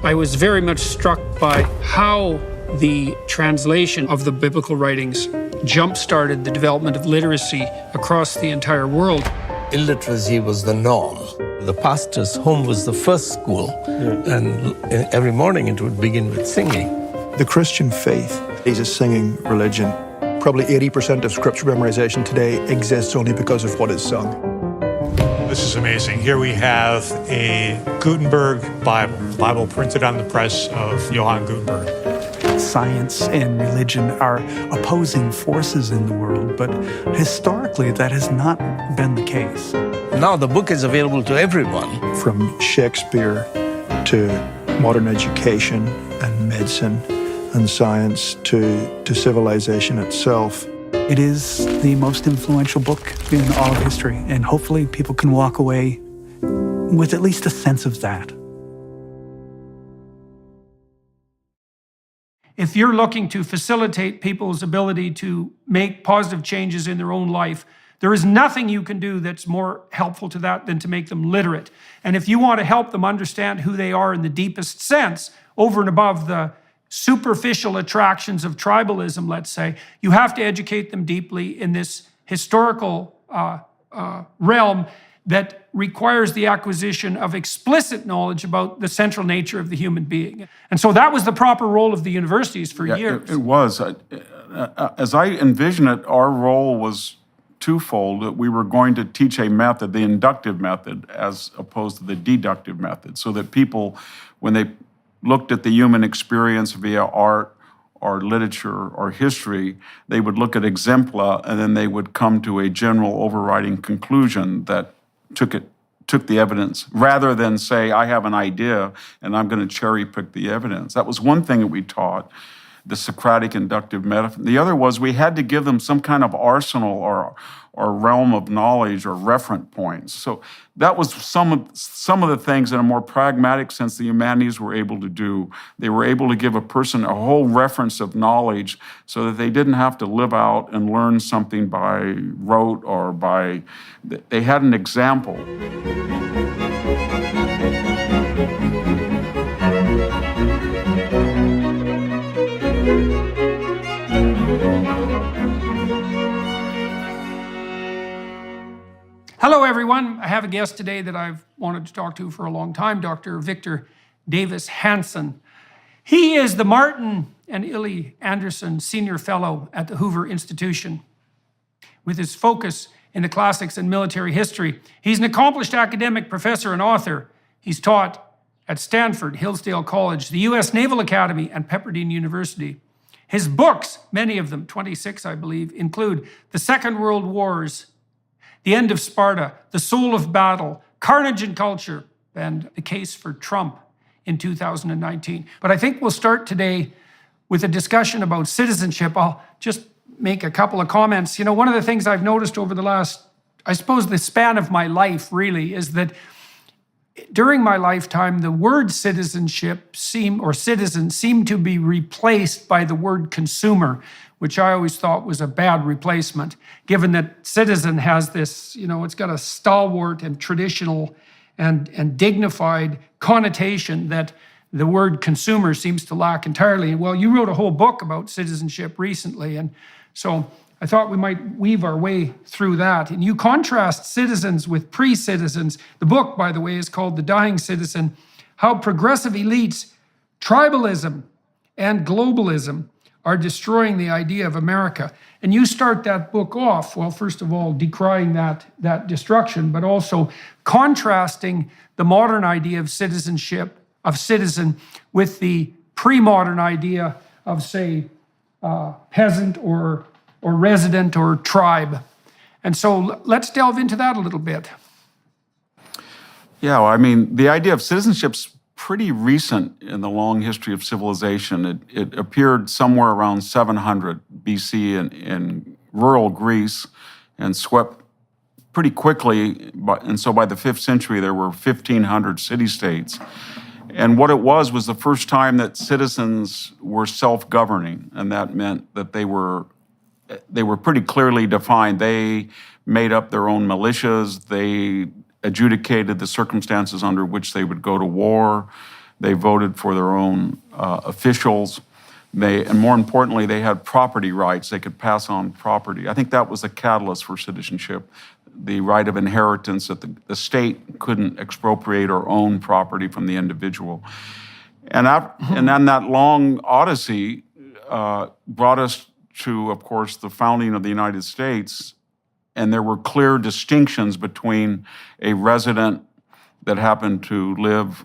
I was very much struck by how the translation of the biblical writings jump-started the development of literacy across the entire world. Illiteracy was the norm. The pastor's home was the first school, and every morning it would begin with singing. The Christian faith is a singing religion. Probably 80% of scripture memorization today exists only because of what is sung. This is amazing. Here we have a Gutenberg Bible printed on the press of Johann Gutenberg. Science and religion are opposing forces in the world, but historically that has not been the case. Now the book is available to everyone. From Shakespeare to modern education and medicine and science to civilization itself. It is the most influential book in all of history, and hopefully people can walk away with at least a sense of that. If you're looking to facilitate people's ability to make positive changes in their own life, there is nothing you can do that's more helpful to that than to make them literate. And if you want to help them understand who they are in the deepest sense, over and above the superficial attractions of tribalism, let's say, you have to educate them deeply in this historical realm that requires the acquisition of explicit knowledge about the central nature of the human being. And so that was the proper role of the universities for years. It was. As I envision it, our role was twofold. That we were going to teach a method, the inductive method, as opposed to the deductive method, so that people, when they looked at the human experience via art or literature or history, they would look at exempla and then they would come to a general overriding conclusion that took the evidence, rather than say, I have an idea and I'm going to cherry pick the evidence. That was one thing that we taught, the Socratic inductive method. The other was we had to give them some kind of arsenal or realm of knowledge or referent points. So that was some of the things in a more pragmatic sense the humanities were able to do. They were able to give a person a whole reference of knowledge so that they didn't have to live out and learn something by rote or by, they had an example. Hello, everyone. I have a guest today that I've wanted to talk to for a long time, Dr. Victor Davis Hanson. He is the Martin and Illy Anderson Senior Fellow at the Hoover Institution. With his focus in the classics and military history, he's an accomplished academic professor and author. He's taught at Stanford, Hillsdale College, the U.S. Naval Academy, and Pepperdine University. His books, many of them, 26 I believe, include The Second World Wars, The End of Sparta, The Soul of Battle, Carnage and Culture, and The Case for Trump in 2019. But I think we'll start today with a discussion about citizenship. I'll just make a couple of comments. You know, one of the things I've noticed over the last, I suppose the span of my life really, is that during my lifetime, the word citizenship citizen seemed to be replaced by the word consumer, which I always thought was a bad replacement, given that citizen has this, you know, it's got a stalwart and traditional and dignified connotation that the word consumer seems to lack entirely. Well, you wrote a whole book about citizenship recently, and so I thought we might weave our way through that. And you contrast citizens with pre-citizens. The book, by the way, is called The Dying Citizen: How Progressive Elites, Tribalism, and Globalism are Destroying the Idea of America. And you start that book off, well, first of all, decrying that destruction, but also contrasting the modern idea of citizenship, of citizen, with the pre-modern idea of, say, peasant or resident or tribe. And so let's delve into that a little bit. Yeah, well, I mean, the idea of citizenship's pretty recent in the long history of civilization. It appeared somewhere around 700 BC in rural Greece and swept pretty quickly. And so by the 5th century, there were 1,500 city-states. And what it was the first time that citizens were self-governing, and that meant that they were pretty clearly defined. They made up their own militias. They adjudicated the circumstances under which they would go to war. They voted for their own officials. And more importantly, they had property rights. They could pass on property. I think that was a catalyst for citizenship, the right of inheritance, that the state couldn't expropriate or own property from the individual. And then that long odyssey brought us to, of course, the founding of the United States. And there were clear distinctions between a resident that happened to live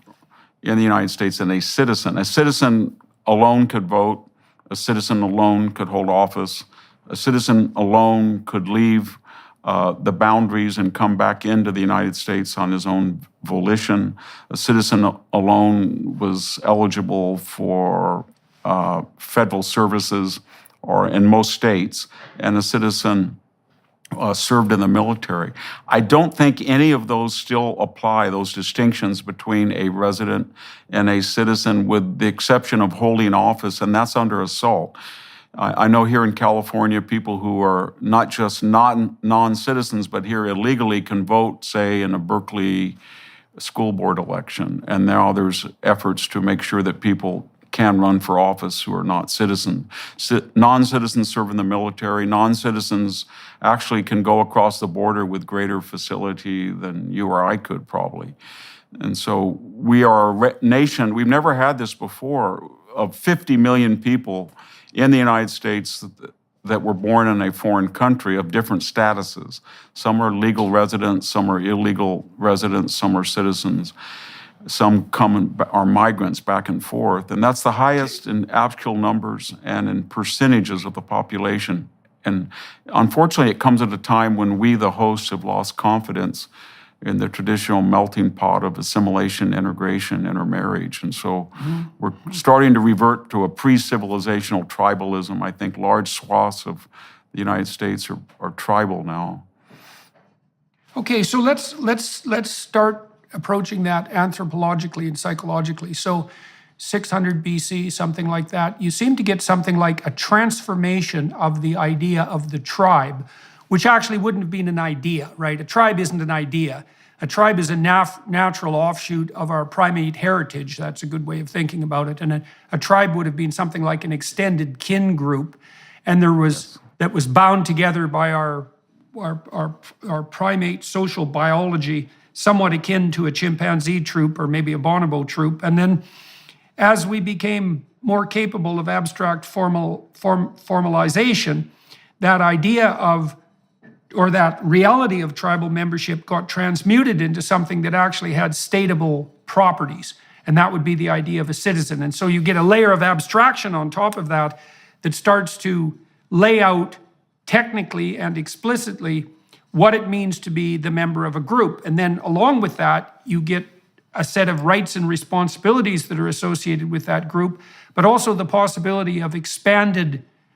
in the United States and a citizen. A citizen alone could vote. A citizen alone could hold office. A citizen alone could leave the boundaries and come back into the United States on his own volition. A citizen alone was eligible for federal services, or in most states, and a citizen served in the military. I don't think any of those still apply, those distinctions between a resident and a citizen, with the exception of holding office, and that's under assault. I know here in California, people who are not just non-citizens, but here illegally can vote, say, in a Berkeley school board election. And now there's efforts to make sure that people can run for office who are not citizens. Non-citizens serve in the military. Non-citizens actually can go across the border with greater facility than you or I could probably. And so we are a nation, we've never had this before, of 50 million people in the United States that were born in a foreign country of different statuses. Some are legal residents, some are illegal residents, some are citizens. Some are migrants back and forth, and that's the highest in actual numbers and in percentages of the population. And unfortunately, it comes at a time when we, the hosts, have lost confidence in the traditional melting pot of assimilation, integration, intermarriage. And so we're starting to revert to a pre-civilizational tribalism. I think large swaths of the United States are tribal now. Okay, so let's start approaching that anthropologically and psychologically. So 600 BC, something like that, you seem to get something like a transformation of the idea of the tribe, which actually wouldn't have been an idea, right? A tribe isn't an idea. A tribe is a natural offshoot of our primate heritage. That's a good way of thinking about it. And a tribe would have been something like an extended kin group, and that was bound together by our primate social biology, somewhat akin to a chimpanzee troop or maybe a bonobo troop. And then as we became more capable of abstract formalization, that idea of, or that reality of tribal membership got transmuted into something that actually had statable properties. And that would be the idea of a citizen. And so you get a layer of abstraction on top of that that starts to lay out technically and explicitly what it means to be the member of a group. And then along with that, you get a set of rights and responsibilities that are associated with that group, but also the possibility of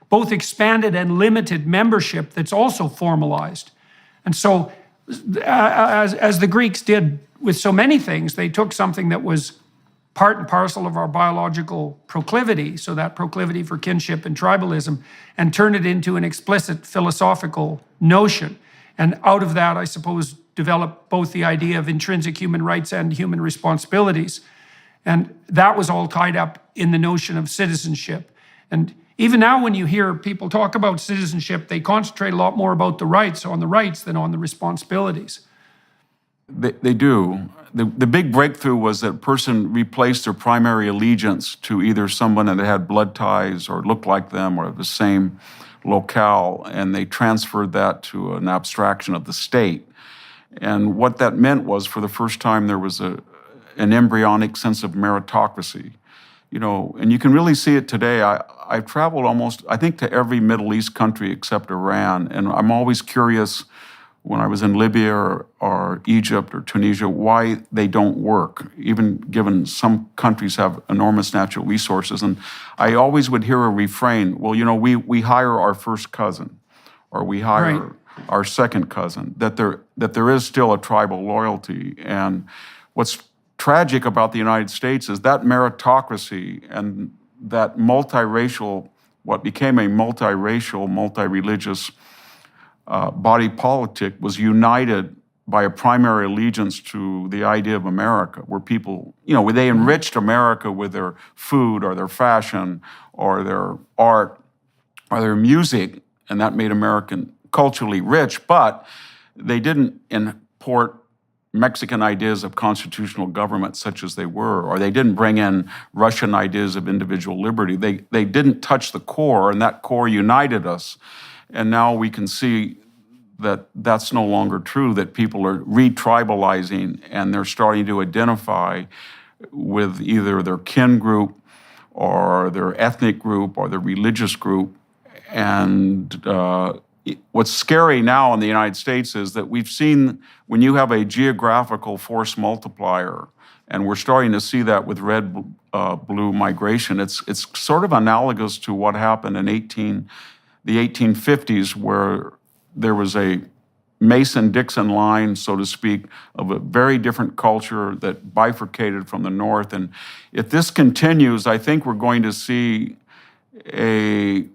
both expanded and limited membership that's also formalized. And so as the Greeks did with so many things, they took something that was part and parcel of our biological proclivity, so that proclivity for kinship and tribalism, and turned it into an explicit philosophical notion. And out of that, I suppose, developed both the idea of intrinsic human rights and human responsibilities. And that was all tied up in the notion of citizenship. And even now, when you hear people talk about citizenship, they concentrate a lot more about the rights than on the responsibilities. They do. The big breakthrough was that a person replaced their primary allegiance to either someone that had blood ties or looked like them or the same locale, and they transferred that to an abstraction of the state. And what that meant was, for the first time, there was an embryonic sense of meritocracy. You know, and you can really see it today. I've traveled almost, I think, to every Middle East country except Iran, and I'm always curious when I was in Libya or Egypt or Tunisia, why they don't work, even given some countries have enormous natural resources. And I always would hear a refrain, well, you know, we hire our first cousin, or we hire our second cousin, that there is still a tribal loyalty. And what's tragic about the United States is that meritocracy and that multiracial, what became a multiracial, multi-religious body politic was united by a primary allegiance to the idea of America, where people, where they enriched America with their food or their fashion or their art or their music, and that made American culturally rich, but they didn't import Mexican ideas of constitutional government such as they were, or they didn't bring in Russian ideas of individual liberty. They didn't touch the core, and that core united us. And now we can see that that's no longer true, that people are re-tribalizing and they're starting to identify with either their kin group or their ethnic group or their religious group. And what's scary now in the United States is that we've seen when you have a geographical force multiplier, and we're starting to see that with red-blue migration, it's sort of analogous to what happened in the 1850s, where there was a Mason-Dixon line, so to speak, of a very different culture that bifurcated from the North. And if this continues, I think we're going to see a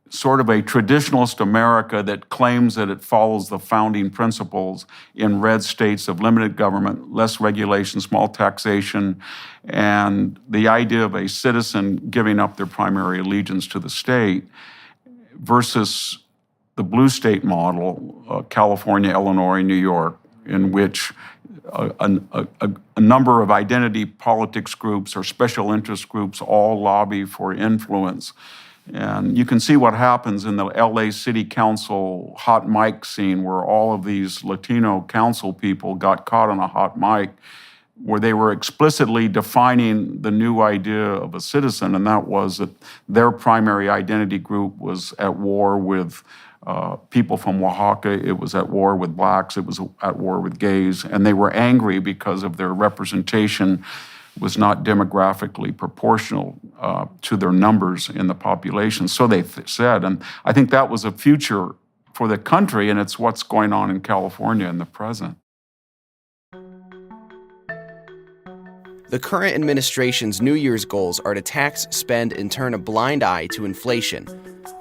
sort of a traditionalist America that claims that it follows the founding principles in red states of limited government, less regulation, small taxation, and the idea of a citizen giving up their primary allegiance to the state, versus the blue state model, California, Illinois, New York, in which a number of identity politics groups or special interest groups all lobby for influence. And you can see what happens in the LA City Council hot mic scene, where all of these Latino council people got caught on a hot mic, where they were explicitly defining the new idea of a citizen, and that was that their primary identity group was at war with people from Oaxaca, it was at war with blacks, it was at war with gays, and they were angry because of their representation was not demographically proportional to their numbers in the population. So they said, and I think that was a future for the country, and it's what's going on in California in the present. The current administration's New Year's goals are to tax, spend, and turn a blind eye to inflation.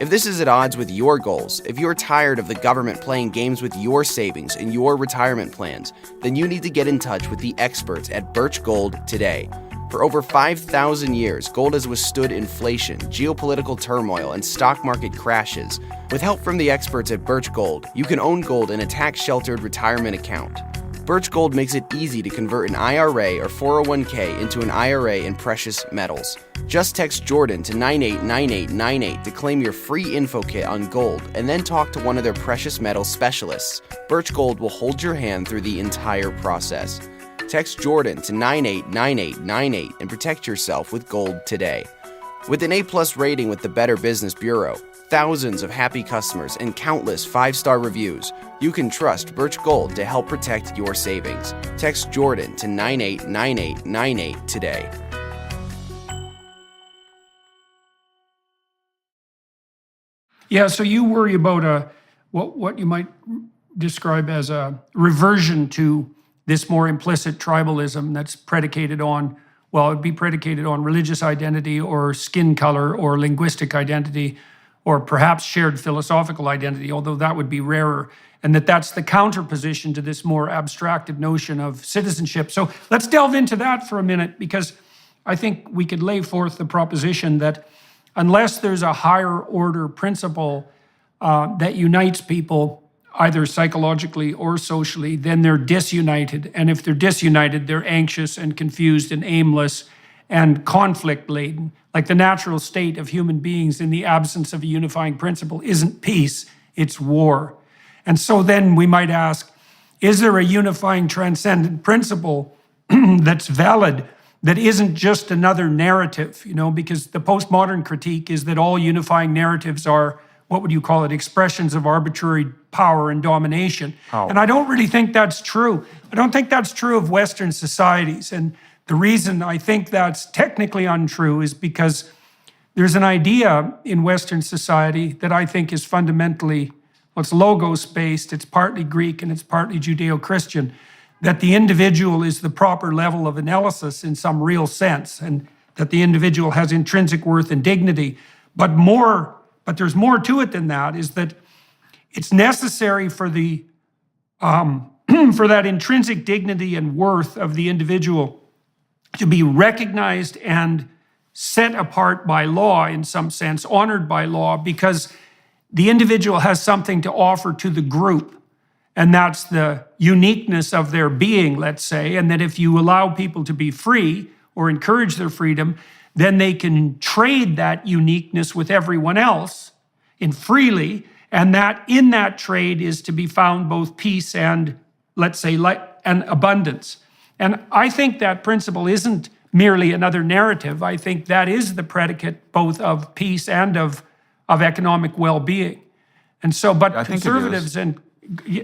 If this is at odds with your goals, if you're tired of the government playing games with your savings and your retirement plans, then you need to get in touch with the experts at Birch Gold today. For over 5,000 years, gold has withstood inflation, geopolitical turmoil, and stock market crashes. With help from the experts at Birch Gold, you can own gold in a tax-sheltered retirement account. Birch Gold makes it easy to convert an IRA or 401k into an IRA in precious metals. Just text Jordan to 989898 to claim your free info kit on gold, and then talk to one of their precious metal specialists. Birch Gold will hold your hand through the entire process. Text Jordan to 989898 and protect yourself with gold today. With an A+ rating with the Better Business Bureau, thousands of happy customers, and countless 5-star reviews, you can trust Birch Gold to help protect your savings. Text Jordan to 989898 today. Yeah, so you worry about what you might describe as a reversion to this more implicit tribalism that's predicated on, well, it'd be predicated on religious identity or skin color or linguistic identity, or perhaps shared philosophical identity, although that would be rarer, and that's the counterposition to this more abstracted notion of citizenship. So let's delve into that for a minute, because I think we could lay forth the proposition that unless there's a higher order principle that unites people, either psychologically or socially, then they're disunited. And if they're disunited, they're anxious and confused and aimless and conflict-laden. Like the natural state of human beings in the absence of a unifying principle isn't peace, it's war. And so then we might ask, is there a unifying transcendent principle that's valid, that isn't just another narrative? Because the postmodern critique is that all unifying narratives are, what would you call it, expressions of arbitrary power and domination. And I don't really think that's true. I don't think that's true of Western societies. And the reason I think that's technically untrue is because there's an idea in Western society that I think is fundamentally, well, it's logos-based, it's partly Greek and it's partly Judeo-Christian, that the individual is the proper level of analysis in some real sense, and that the individual has intrinsic worth and dignity. But there's more to it than that, is that it's necessary for the for that intrinsic dignity and worth of the individual to be recognized and set apart by law in some sense, honored by law, because the individual has something to offer to the group. And that's the uniqueness of their being, let's say, and that if you allow people to be free or encourage their freedom, then they can trade that uniqueness with everyone else in freely, and that in that trade is to be found both peace and, let's say, and abundance. And I think that principle isn't merely another narrative. I think that is the predicate both of peace and of economic well-being. And so, but conservatives and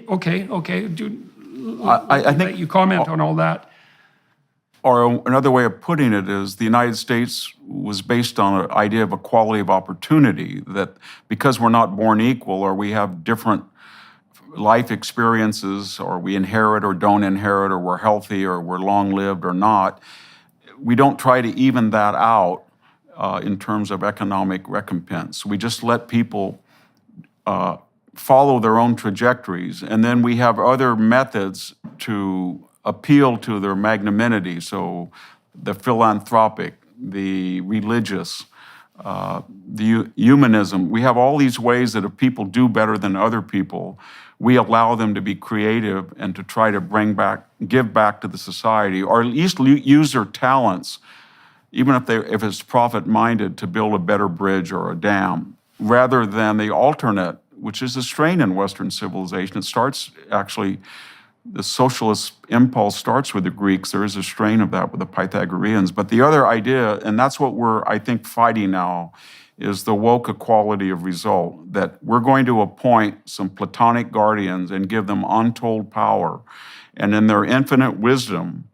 okay, I think you comment on all that. Or another way of putting it is the United States was based on an idea of equality of opportunity, that because we're not born equal, or we have different life experiences, or we inherit or don't inherit, or we're healthy or we're long-lived or not, we don't try to even that out in terms of economic recompense. We just let people follow their own trajectories, and then we have other methods to appeal to their magnanimity. So the philanthropic, the religious, the humanism. We have all these ways that if people do better than other people, we allow them to be creative and to try to give back to the society, or at least use their talents, even if it's profit-minded, to build a better bridge or a dam, rather than the alternate, which is a strain in Western civilization. It starts actually, the socialist impulse starts with the Greeks. There is a strain of that with the Pythagoreans. But the other idea, and that's what we're, I think, fighting now, is the woke equality of result, that we're going to appoint some Platonic guardians and give them untold power. And in their infinite wisdom,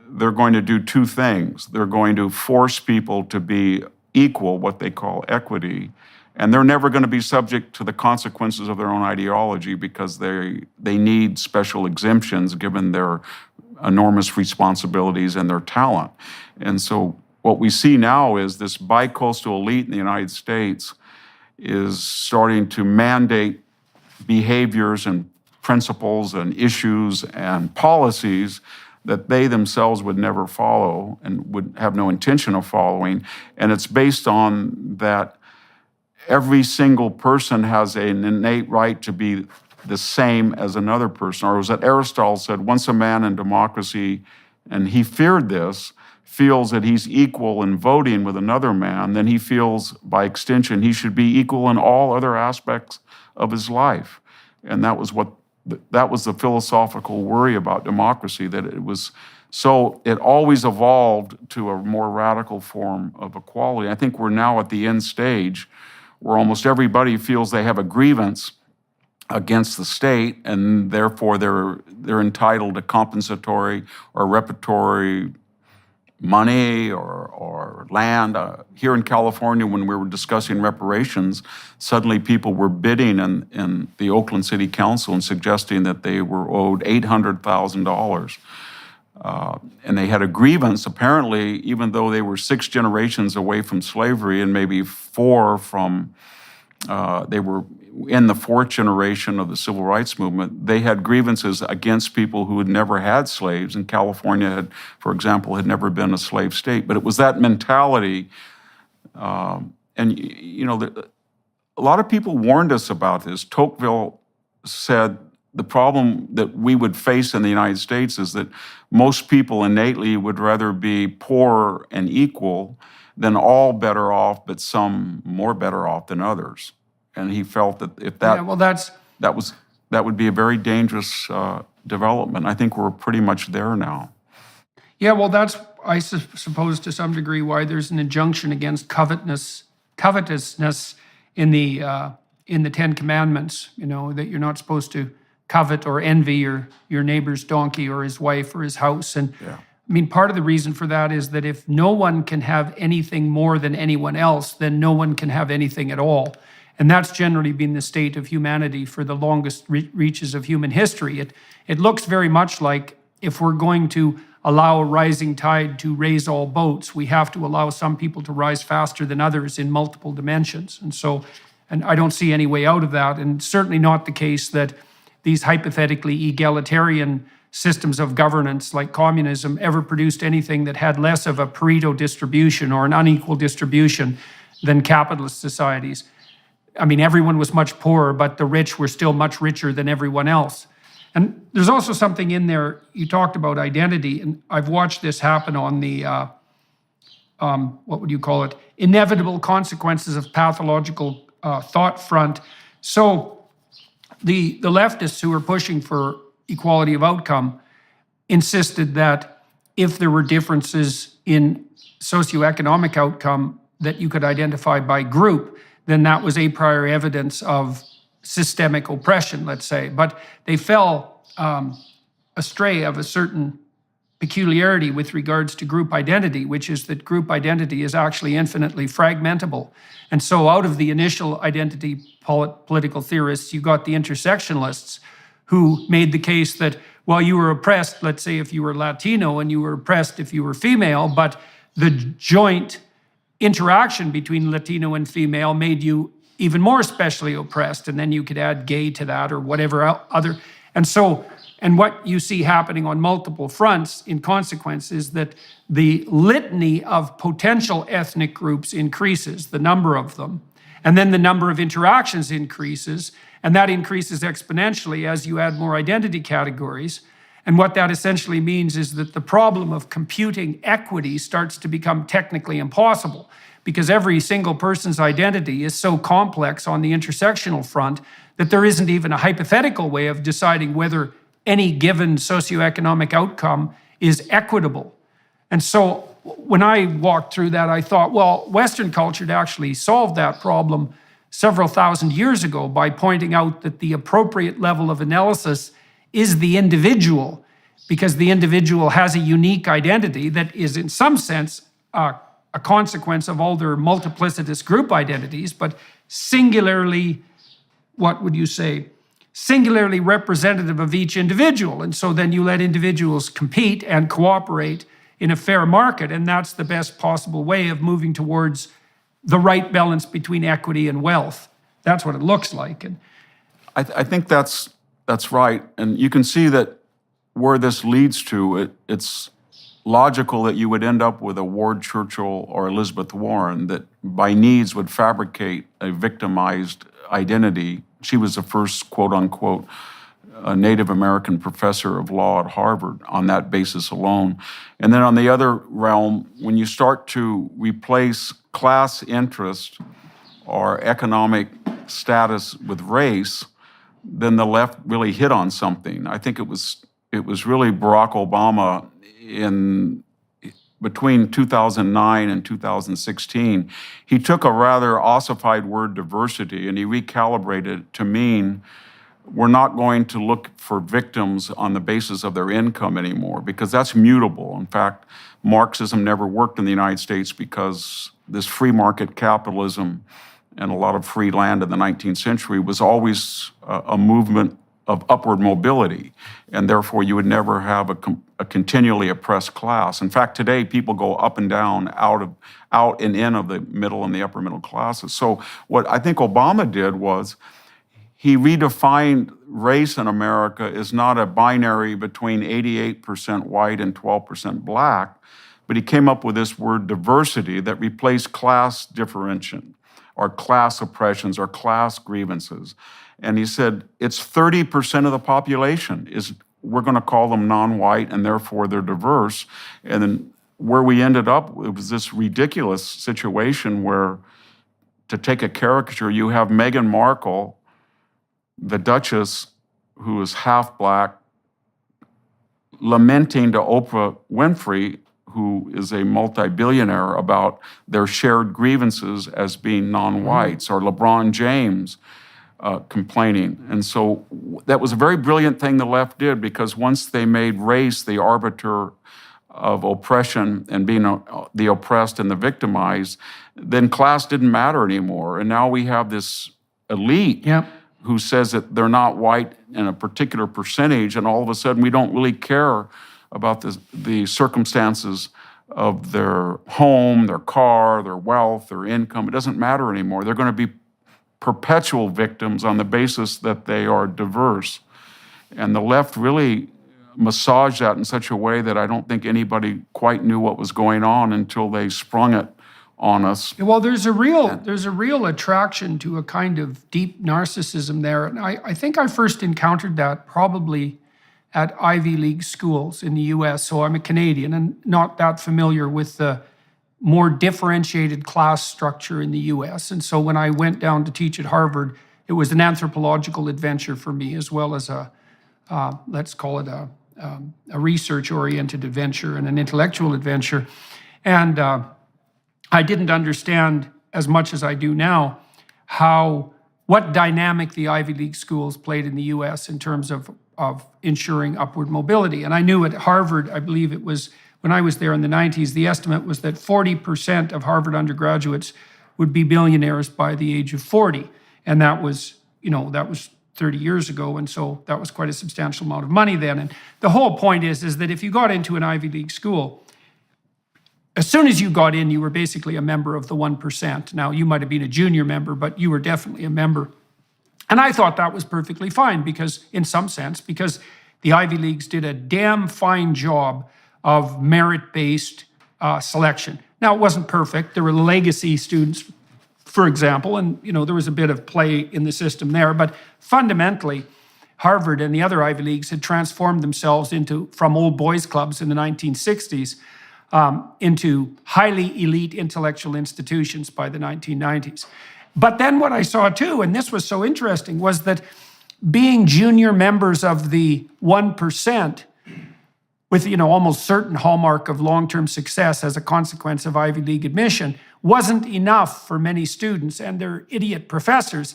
they're going to do two things. They're going to force people to be equal, what they call equity, and they're never going to be subject to the consequences of their own ideology, because they need special exemptions given their enormous responsibilities and their talent. And so what we see now is this bi-coastal elite in the United States is starting to mandate behaviors and principles and issues and policies that they themselves would never follow and would have no intention of following. And it's based on that every single person has an innate right to be the same as another person. Or it was that Aristotle said, once a man in democracy, and he feared this, feels that he's equal in voting with another man, then he feels, by extension, he should be equal in all other aspects of his life. And that was the philosophical worry about democracy, that it always evolved to a more radical form of equality. I think we're now at the end stage where almost everybody feels they have a grievance against the state, and therefore they're entitled to compensatory or reparatory money or land. Here in California, when we were discussing reparations, suddenly people were bidding in the Oakland City Council and suggesting that they were owed $800,000. And they had a grievance, apparently, even though they were 6 generations away from slavery and maybe 4 from, they were in the 4th generation of the civil rights movement. They had grievances against people who had never had slaves, and California, for example, had never been a slave state. But it was that mentality, a lot of people warned us about this. Tocqueville said, the problem that we would face in the United States is that most people innately would rather be poor and equal than all better off, but some more better off than others. And he felt that if that would be a very dangerous development. I think we're pretty much there now. Yeah, well, that's, I suppose, to some degree, why there's an injunction against covetousness in the 10 Commandments. That you're not supposed to covet or envy your neighbor's donkey or his wife or his house. And I mean, part of the reason for that is that if no one can have anything more than anyone else, then no one can have anything at all. And that's generally been the state of humanity for the longest reaches of human history. It looks very much like, if we're going to allow a rising tide to raise all boats, we have to allow some people to rise faster than others in multiple dimensions. And so And I don't see any way out of that, and certainly not the case that these hypothetically egalitarian systems of governance like communism ever produced anything that had less of a Pareto distribution or an unequal distribution than capitalist societies. I mean, everyone was much poorer, but the rich were still much richer than everyone else. And there's also something in there, you talked about identity, and I've watched this happen on the, what would you call it, inevitable consequences of pathological thought front. So the leftists who are pushing for equality of outcome insisted that if there were differences in socioeconomic outcome that you could identify by group, then that was a priori evidence of systemic oppression, let's say. But they fell astray of a certain peculiarity with regards to group identity, which is that group identity is actually infinitely fragmentable. And so out of the initial identity political theorists, you got the intersectionalists who made the case that, well, you were oppressed, let's say if you were Latino, and you were oppressed if you were female, but the joint interaction between Latino and female made you even more especially oppressed, and then you could add gay to that or whatever other. And what you see happening on multiple fronts in consequence is that the litany of potential ethnic groups increases, the number of them, and then the number of interactions increases, and that increases exponentially as you add more identity categories. And what that essentially means is that the problem of computing equity starts to become technically impossible, because every single person's identity is so complex on the intersectional front that there isn't even a hypothetical way of deciding whether any given socioeconomic outcome is equitable. And so when I walked through that, I thought, well, Western culture had actually solved that problem several thousand years ago by pointing out that the appropriate level of analysis is the individual, because the individual has a unique identity that is in some sense a consequence of all their multiplicitous group identities, but singularly, what would you say, singularly representative of each individual. And so then you let individuals compete and cooperate in a fair market, and that's the best possible way of moving towards the right balance between equity and wealth. That's what it looks like. And I think that's right. And you can see that where this leads to, it's logical that you would end up with a Ward Churchill or Elizabeth Warren that by needs would fabricate a victimized identity. She was the first, quote unquote, Native American professor of law at Harvard on that basis alone. And then on the other realm, when you start to replace class interest or economic status with race, then the left really hit on something. I think it was really Barack Obama in between 2009 and 2016. He took a rather ossified word diversity and he recalibrated it to mean we're not going to look for victims on the basis of their income anymore, because that's mutable. In fact, Marxism never worked in the United States because this free market capitalism and a lot of free land in the 19th century was always a movement of upward mobility, and therefore you would never have a continually oppressed class. In fact, today people go up and down, out and in of the middle and the upper middle classes. So what I think Obama did was he redefined race in America as not a binary between 88% white and 12% black, but he came up with this word diversity that replaced class differentiation or class oppressions or class grievances. And he said, it's 30% of the population we're going to call them non-white, and therefore they're diverse. And then where we ended up, it was this ridiculous situation where, to take a caricature, you have Meghan Markle, the Duchess, who is half black, lamenting to Oprah Winfrey, who is a multi-billionaire, about their shared grievances as being non-whites, or LeBron James complaining. And so that was a very brilliant thing the left did, because once they made race the arbiter of oppression and being the oppressed and the victimized, then class didn't matter anymore. And now we have this elite who says that they're not white in a particular percentage, and all of a sudden we don't really care about the circumstances of their home, their car, their wealth, their income. It doesn't matter anymore. They're going to be perpetual victims on the basis that they are diverse. And the left really massaged that in such a way that I don't think anybody quite knew what was going on until they sprung it on us. Well, there's a real attraction to a kind of deep narcissism there. And I think I first encountered that probably at Ivy League schools in the US. So I'm a Canadian and not that familiar with the more differentiated class structure in the US. And so when I went down to teach at Harvard, it was an anthropological adventure for me, as well as let's call it a research-oriented adventure and an intellectual adventure. And I didn't understand as much as I do now what dynamic the Ivy League schools played in the US in terms of ensuring upward mobility. And I knew at Harvard, I believe it was when I was there in the 90s, the estimate was that 40% of Harvard undergraduates would be billionaires by the age of 40. And that was 30 years ago, and so that was quite a substantial amount of money then. And the whole point is that if you got into an Ivy League school, as soon as you got in, you were basically a member of the 1%. Now, you might have been a junior member, but you were definitely a member. And I thought that was perfectly fine because the Ivy Leagues did a damn fine job of merit-based selection. Now, it wasn't perfect. There were legacy students, for example, and there was a bit of play in the system there, but fundamentally, Harvard and the other Ivy Leagues had transformed themselves from old boys clubs in the 1960s into highly elite intellectual institutions by the 1990s. But then what I saw too, and this was so interesting, was that being junior members of the 1%, with almost certain hallmark of long-term success as a consequence of Ivy League admission, wasn't enough for many students and their idiot professors.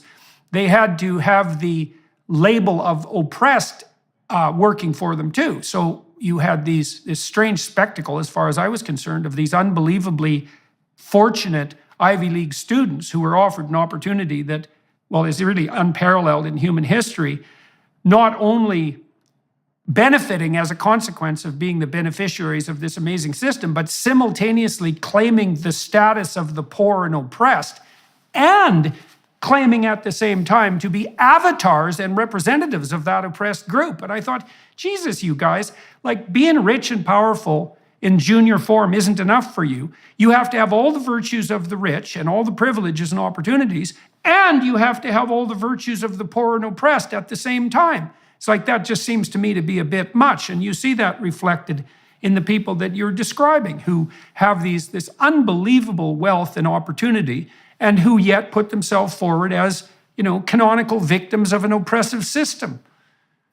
They had to have the label of oppressed working for them too. So you had this strange spectacle, as far as I was concerned, of these unbelievably fortunate Ivy League students who were offered an opportunity that, is really unparalleled in human history, not only benefiting as a consequence of being the beneficiaries of this amazing system, but simultaneously claiming the status of the poor and oppressed, and claiming at the same time to be avatars and representatives of that oppressed group. And I thought, Jesus, you guys, being rich and powerful in junior form isn't enough for you. You have to have all the virtues of the rich and all the privileges and opportunities, and you have to have all the virtues of the poor and oppressed at the same time. It's that just seems to me to be a bit much. And you see that reflected in the people that you're describing, who have this unbelievable wealth and opportunity, and who yet put themselves forward as, canonical victims of an oppressive system.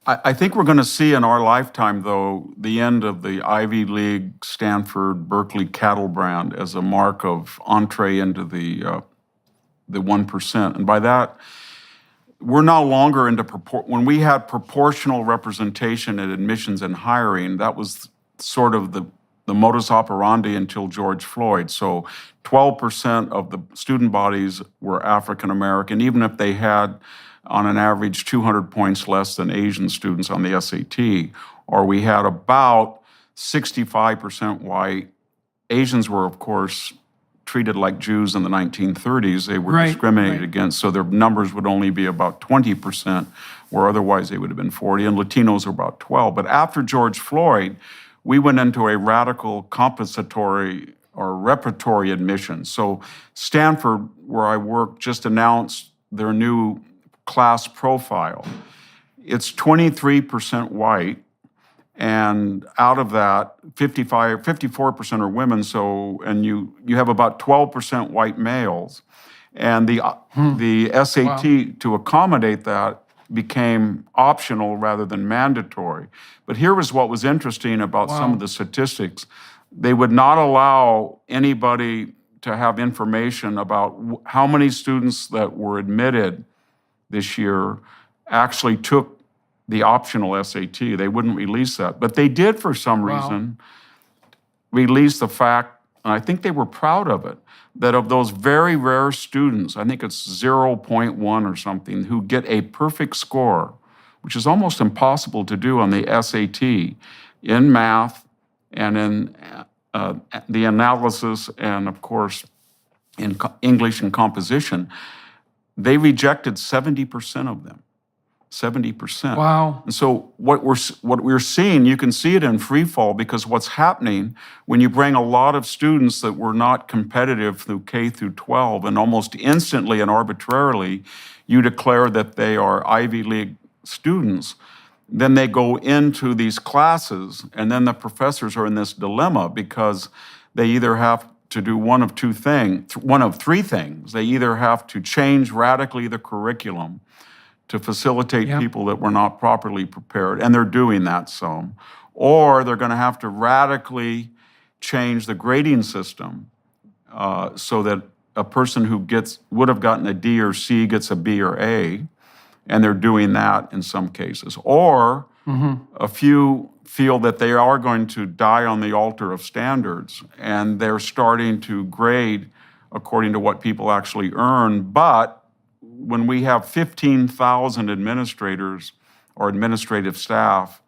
I think we're going to see in our lifetime, though, the end of the Ivy League, Stanford, Berkeley cattle brand as a mark of entree into the 1%. And by that, we're no longer into when we had proportional representation at admissions and hiring, that was sort of the modus operandi until George Floyd. So 12% of the student bodies were African American, even if they had, on an average, 200 points less than Asian students on the SAT, or we had about 65% white. Asians were, of course, treated like Jews in the 1930s. They were discriminated against, so their numbers would only be about 20%, where otherwise they would have been 40, and Latinos were about 12. But after George Floyd, we went into a radical compensatory or repertory admission. So Stanford, where I work, just announced their new class profile. It's 23% white, and out of that, 54% are women. So, and you have about 12% white males, and the SAT to accommodate that became optional rather than mandatory. But here was what was interesting about some of the statistics. They would not allow anybody to have information about how many students that were admitted this year actually took the optional SAT. They wouldn't release that. But they did, for some reason, release the fact, and I think they were proud of it, that of those very rare students, I think it's 0.1 or something, who get a perfect score, which is almost impossible to do on the SAT, in math and in the analysis and, of course, in English and composition. they rejected 70% of them. 70%. Wow. And so what we're seeing, you can see it in free fall, because what's happening when you bring a lot of students that were not competitive through K through 12, and almost instantly and arbitrarily you declare that they are Ivy League students, then they go into these classes, and then the professors are in this dilemma, because they either have to do one of three things. They either have to change radically the curriculum to facilitate people that were not properly prepared, and they're doing that some, or they're going to have to radically change the grading system so that a person who would have gotten a D or C gets a B or A, and they're doing that in some cases. Or a few feel that they are going to die on the altar of standards, and they're starting to grade according to what people actually earn. But when we have 15,000 administrators or administrative staff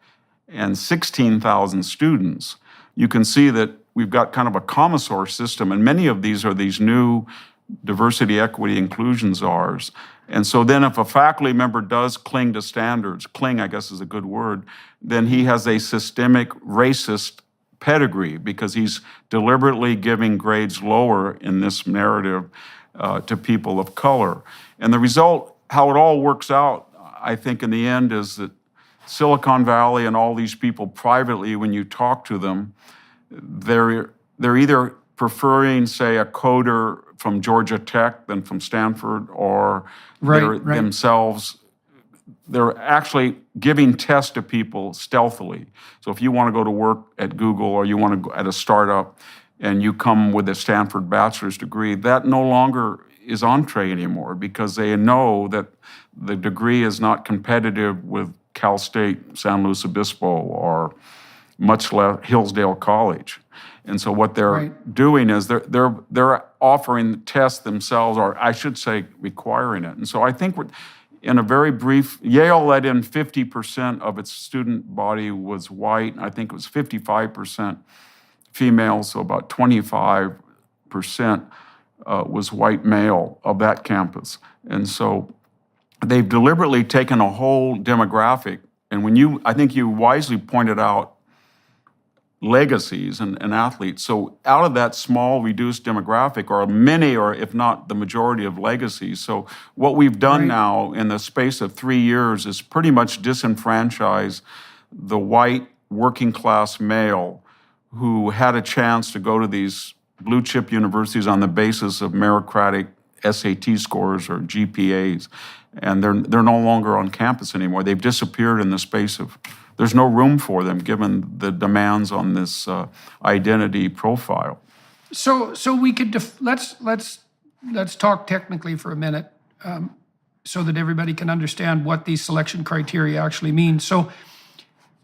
and 16,000 students, you can see that we've got kind of a commissar system, and many of these are these new diversity, equity, inclusion czars. And so then if a faculty member does cling to standards, cling, I guess is a good word, then he has a systemic racist pedigree, because he's deliberately giving grades lower in this narrative to people of color. And the result, how it all works out, I think in the end, is that Silicon Valley and all these people privately, when you talk to them, they're either preferring, say, a coder from Georgia Tech than from Stanford, or themselves, they're actually giving tests to people stealthily. So if you want to go to work at Google, or you want to go at a startup, and you come with a Stanford bachelor's degree, that no longer is entree anymore, because they know that the degree is not competitive with Cal State, San Luis Obispo, or much less Hillsdale College. And so what they're doing is they're offering tests themselves, or I should say requiring it. And so I think we're in a very brief, Yale let in 50% of its student body was white. I think it was 55% female, so about 25% was white male of that campus. And so they've deliberately taken a whole demographic, and I think you wisely pointed out legacies and athletes. So out of that small reduced demographic are many, or if not the majority, of legacies. So what we've done now in the space of 3 years is pretty much disenfranchise the white working class male who had a chance to go to these blue chip universities on the basis of meritocratic SAT scores or GPAs. And they're no longer on campus anymore. They've disappeared in the space of, there's no room for them given the demands on this identity profile. So we could let's talk technically for a minute, so that everybody can understand what these selection criteria actually mean. So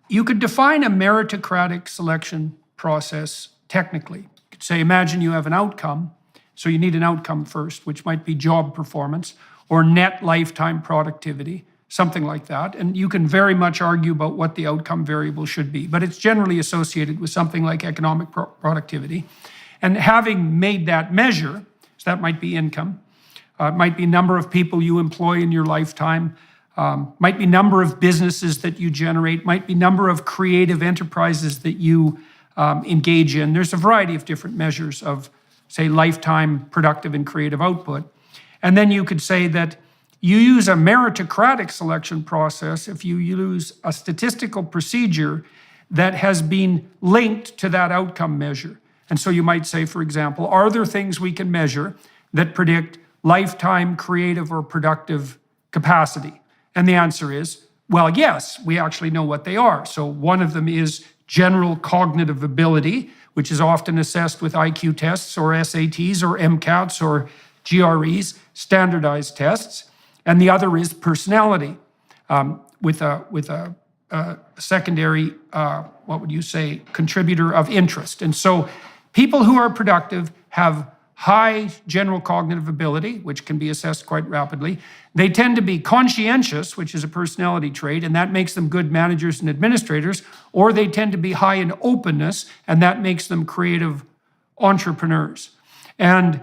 you could define a meritocratic selection process technically. You could say, imagine you have an outcome, so you need an outcome first, which might be job performance or net lifetime productivity, something like that. And you can very much argue about what the outcome variable should be, but it's generally associated with something like economic productivity. And having made that measure, so that might be income, it might be number of people you employ in your lifetime, might be number of businesses that you generate, might be number of creative enterprises that you engage in. There's a variety of different measures of, say, lifetime productive and creative output. And then you could say that you use a meritocratic selection process if you use a statistical procedure that has been linked to that outcome measure. And so you might say, for example, are there things we can measure that predict lifetime creative or productive capacity? And the answer is, well, yes, we actually know what they are. So one of them is general cognitive ability, which is often assessed with IQ tests or SATs or MCATs or GREs, standardized tests. And the other is personality, with a secondary, what would you say, contributor of interest. And so people who are productive have high general cognitive ability, which can be assessed quite rapidly. They tend to be conscientious, which is a personality trait, and that makes them good managers and administrators, or they tend to be high in openness, and that makes them creative entrepreneurs. And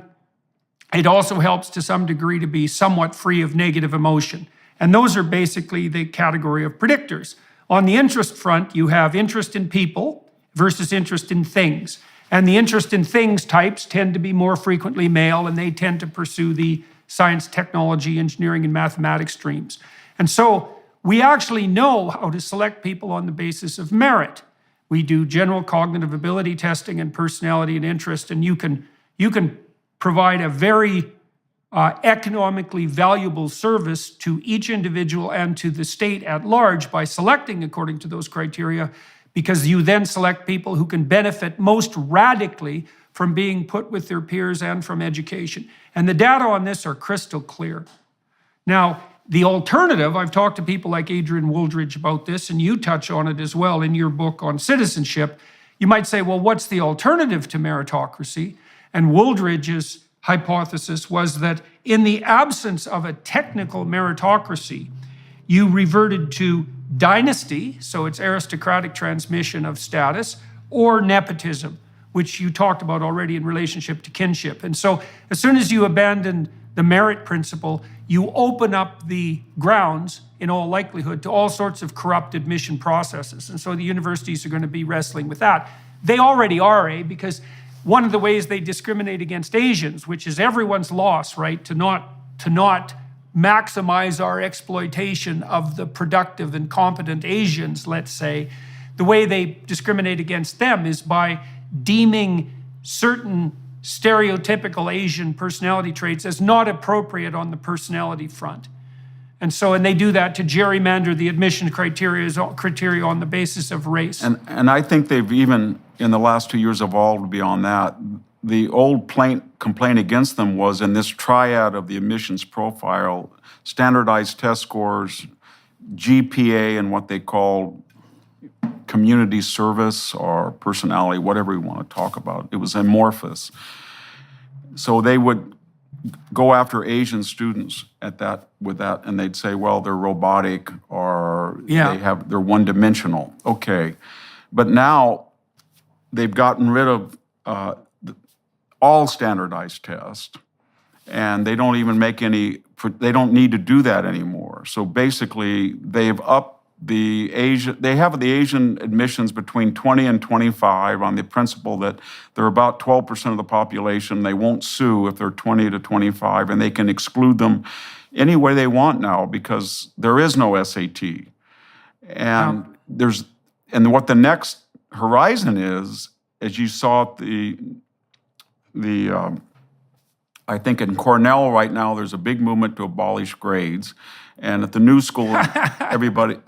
It also helps to some degree to be somewhat free of negative emotion. And those are basically the category of predictors. On the interest front, you have interest in people versus interest in things. And the interest in things types tend to be more frequently male, and they tend to pursue the science, technology, engineering, and mathematics streams. And so we actually know how to select people on the basis of merit. We do general cognitive ability testing and personality and interest, and you can provide a very economically valuable service to each individual and to the state at large by selecting according to those criteria, because you then select people who can benefit most radically from being put with their peers and from education. And the data on this are crystal clear. Now, the alternative, I've talked to people like Adrian Wooldridge about this, and you touch on it as well in your book on citizenship. You might say, well, what's the alternative to meritocracy? And Wooldridge's hypothesis was that in the absence of a technical meritocracy, you reverted to dynasty, so it's aristocratic transmission of status, or nepotism, which you talked about already in relationship to kinship. And so as soon as you abandon the merit principle, you open up the grounds, in all likelihood, to all sorts of corrupt admission processes. And so the universities are going to be wrestling with that. They already are, because one of the ways they discriminate against Asians, which is everyone's loss, right, to not maximize our exploitation of the productive and competent Asians, let's say, the way they discriminate against them is by deeming certain stereotypical Asian personality traits as not appropriate on the personality front. And they do that to gerrymander the admission criteria on the basis of race. And I think they've even, in the last 2 years, evolved beyond that. The old complaint against them was in this triad of the admissions profile, standardized test scores, GPA, and what they call community service or personality, whatever we want to talk about. It was amorphous. So they would go after Asian students with that, and they'd say, well, they're robotic or they're one-dimensional. Okay. But now they've gotten rid of all standardized tests, and they don't even make they don't need to do that anymore. So basically, they've upped they have the Asian admissions between 20 and 25 on the principle that they're about 12% of the population. They won't sue if they're 20 to 25, and they can exclude them any way they want now because there is no SAT. And what the next horizon is, as you saw at I think in Cornell right now, there's a big movement to abolish grades. And at the new school,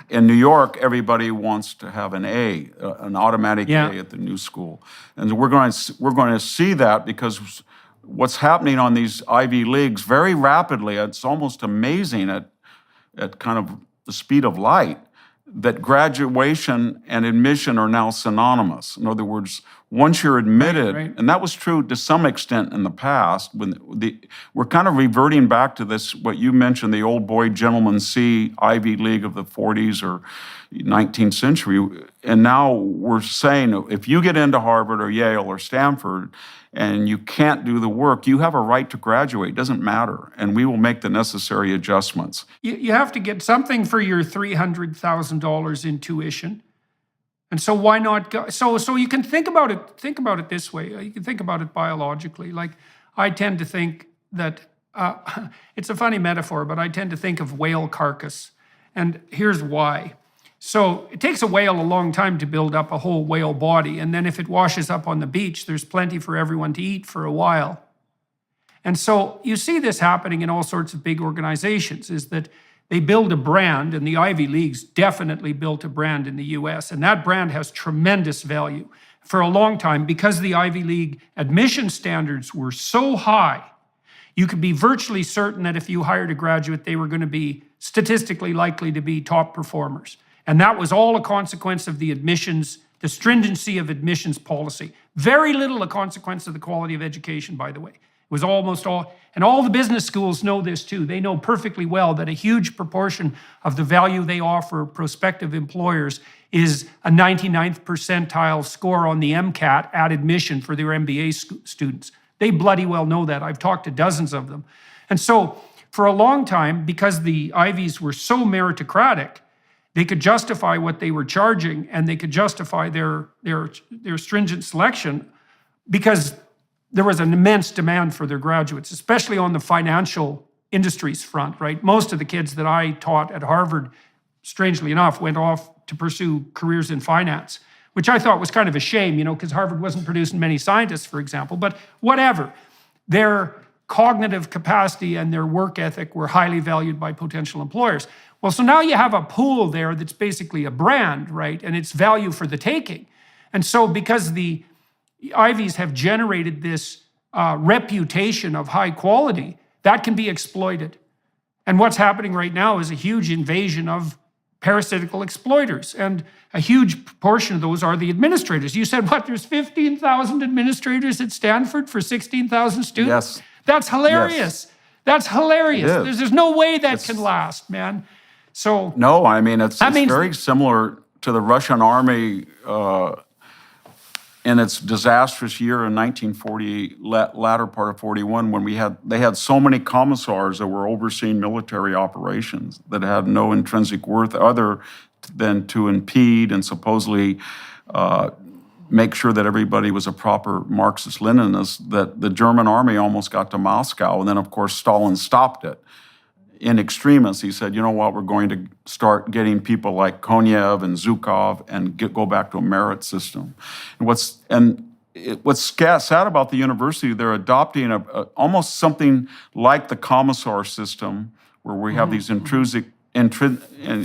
in New York, everybody wants to have an A, an automatic A at the new school. And we're going to see that because what's happening on these Ivy Leagues very rapidly, it's almost amazing at kind of the speed of light, that graduation and admission are now synonymous. In other words, once you're admitted, and that was true to some extent in the past, we're kind of reverting back to this, what you mentioned, the old boy gentleman C Ivy League of the 40s or 19th century. And now we're saying, if you get into Harvard or Yale or Stanford and you can't do the work, you have a right to graduate. It doesn't matter. And we will make the necessary adjustments. You have to get something for your $300,000 in tuition. And so why not go? So you can think about it this way. You can think about it biologically. Like, I tend to think that, it's a funny metaphor, but I tend to think of whale carcass. And here's why. So it takes a whale a long time to build up a whole whale body. And then if it washes up on the beach, there's plenty for everyone to eat for a while. And so you see this happening in all sorts of big organizations, is that they build a brand, and the Ivy Leagues definitely built a brand in the US, and that brand has tremendous value. For a long time, because the Ivy League admission standards were so high, you could be virtually certain that if you hired a graduate, they were going to be statistically likely to be top performers. And that was all a consequence of the admissions, the stringency of admissions policy. Very little a consequence of the quality of education, by the way. It was almost all, and all the business schools know this too. They know perfectly well that a huge proportion of the value they offer prospective employers is a 99th percentile score on the MCAT at admission for their MBA students. They bloody well know that. I've talked to dozens of them. And so for a long time, because the Ivies were so meritocratic, they could justify what they were charging, and they could justify their stringent selection because there was an immense demand for their graduates, especially on the financial industries front, right? Most of the kids that I taught at Harvard, strangely enough, went off to pursue careers in finance, which I thought was kind of a shame, because Harvard wasn't producing many scientists, for example, but whatever. Their cognitive capacity and their work ethic were highly valued by potential employers. Well, so now you have a pool there that's basically a brand, right? And it's value for the taking. And so because the Ivies have generated this reputation of high quality, that can be exploited. And what's happening right now is a huge invasion of parasitical exploiters. And a huge portion of those are the administrators. You said, what, there's 15,000 administrators at Stanford for 16,000 students? Yes. That's hilarious. Yes. That's hilarious. It is. There's no way that can last, man. So no, I mean, it's very similar to the Russian army in its disastrous year in 1940, latter part of 41, when they had so many commissars that were overseeing military operations that had no intrinsic worth other than to impede and supposedly make sure that everybody was a proper Marxist-Leninist, that the German army almost got to Moscow. And then, of course, Stalin stopped it. In extremis, he said, you know what, we're going to start getting people like Konev and Zhukov and go back to a merit system. And what's sad about the university, they're adopting almost something like the commissar system, where we have these and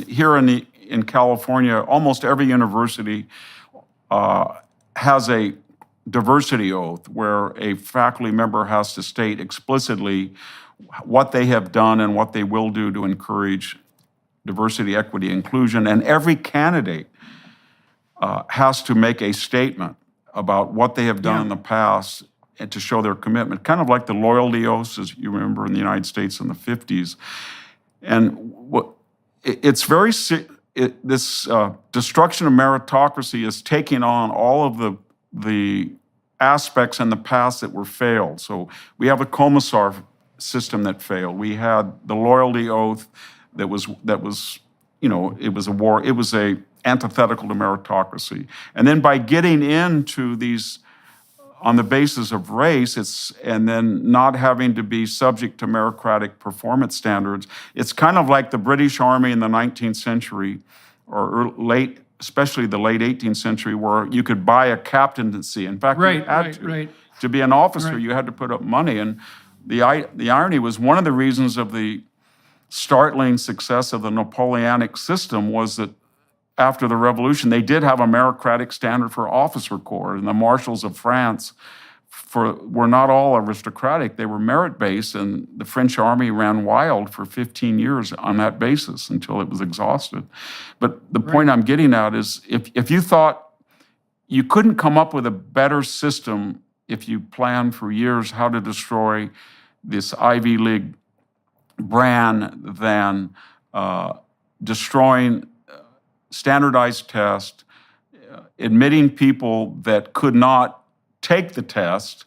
here in California, almost every university has a diversity oath where a faculty member has to state explicitly what they have done and what they will do to encourage diversity, equity, inclusion. And every candidate has to make a statement about what they have done in the past and to show their commitment, kind of like the loyalty oaths, as you remember in the United States in the 50s. And it's very, this destruction of meritocracy is taking on all of the aspects in the past that were failed. So we have a commissar system that failed. We had the loyalty oath that was it was a war. It was a antithetical to meritocracy. And then by getting into these on the basis of race, and then not having to be subject to meritocratic performance standards, it's kind of like the British Army in the 19th century, or especially the late 18th century, where you could buy a captaincy. In fact, you had to be an officer, you had to put up money. And the irony was, one of the reasons of the startling success of the Napoleonic system was that after the revolution, they did have a meritocratic standard for officer corps, and the marshals of France were not all aristocratic. They were merit-based, and the French army ran wild for 15 years on that basis until it was exhausted. But the point I'm getting at is, if you thought you couldn't come up with a better system if you planned for years how to destroy this Ivy League brand than destroying standardized tests, admitting people that could not take the test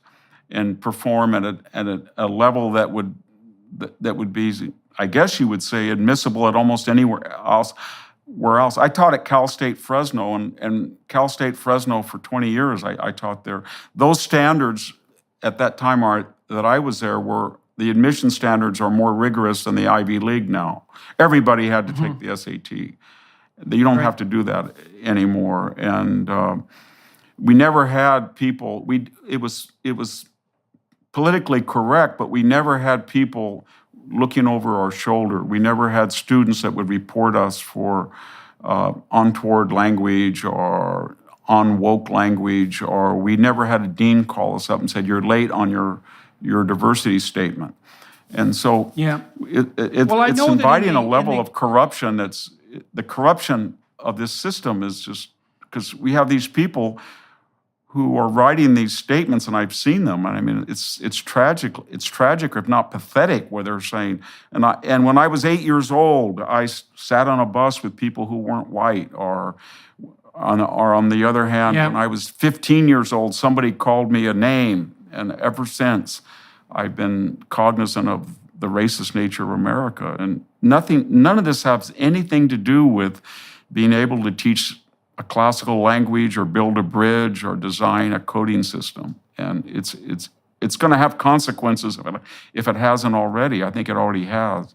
and perform at a level that would be, I guess you would say, admissible at almost anywhere else. I taught at Cal State Fresno, and Cal State Fresno for 20 years I taught there. Those standards at that time that I was there were, the admission standards are more rigorous than the Ivy League now. Everybody had to take the SAT. You don't have to do that anymore. And we never had people, it was politically correct, but we never had people looking over our shoulder. We never had students that would report us for untoward language or unwoke language, or we never had a dean call us up and said, you're late on your diversity statement. And so it's inviting a level of corruption the corruption of this system is just because we have these people who are writing these statements, and I've seen them, and I mean, it's tragic. It's tragic, if not pathetic, where they're saying, and when I was 8 years old, I sat on a bus with people who weren't white, or on the other hand, when I was 15 years old, somebody called me a name, And ever since, I've been cognizant of the racist nature of America. And none of this has anything to do with being able to teach a classical language or build a bridge or design a coding system. And it's going to have consequences if it hasn't already. I think it already has.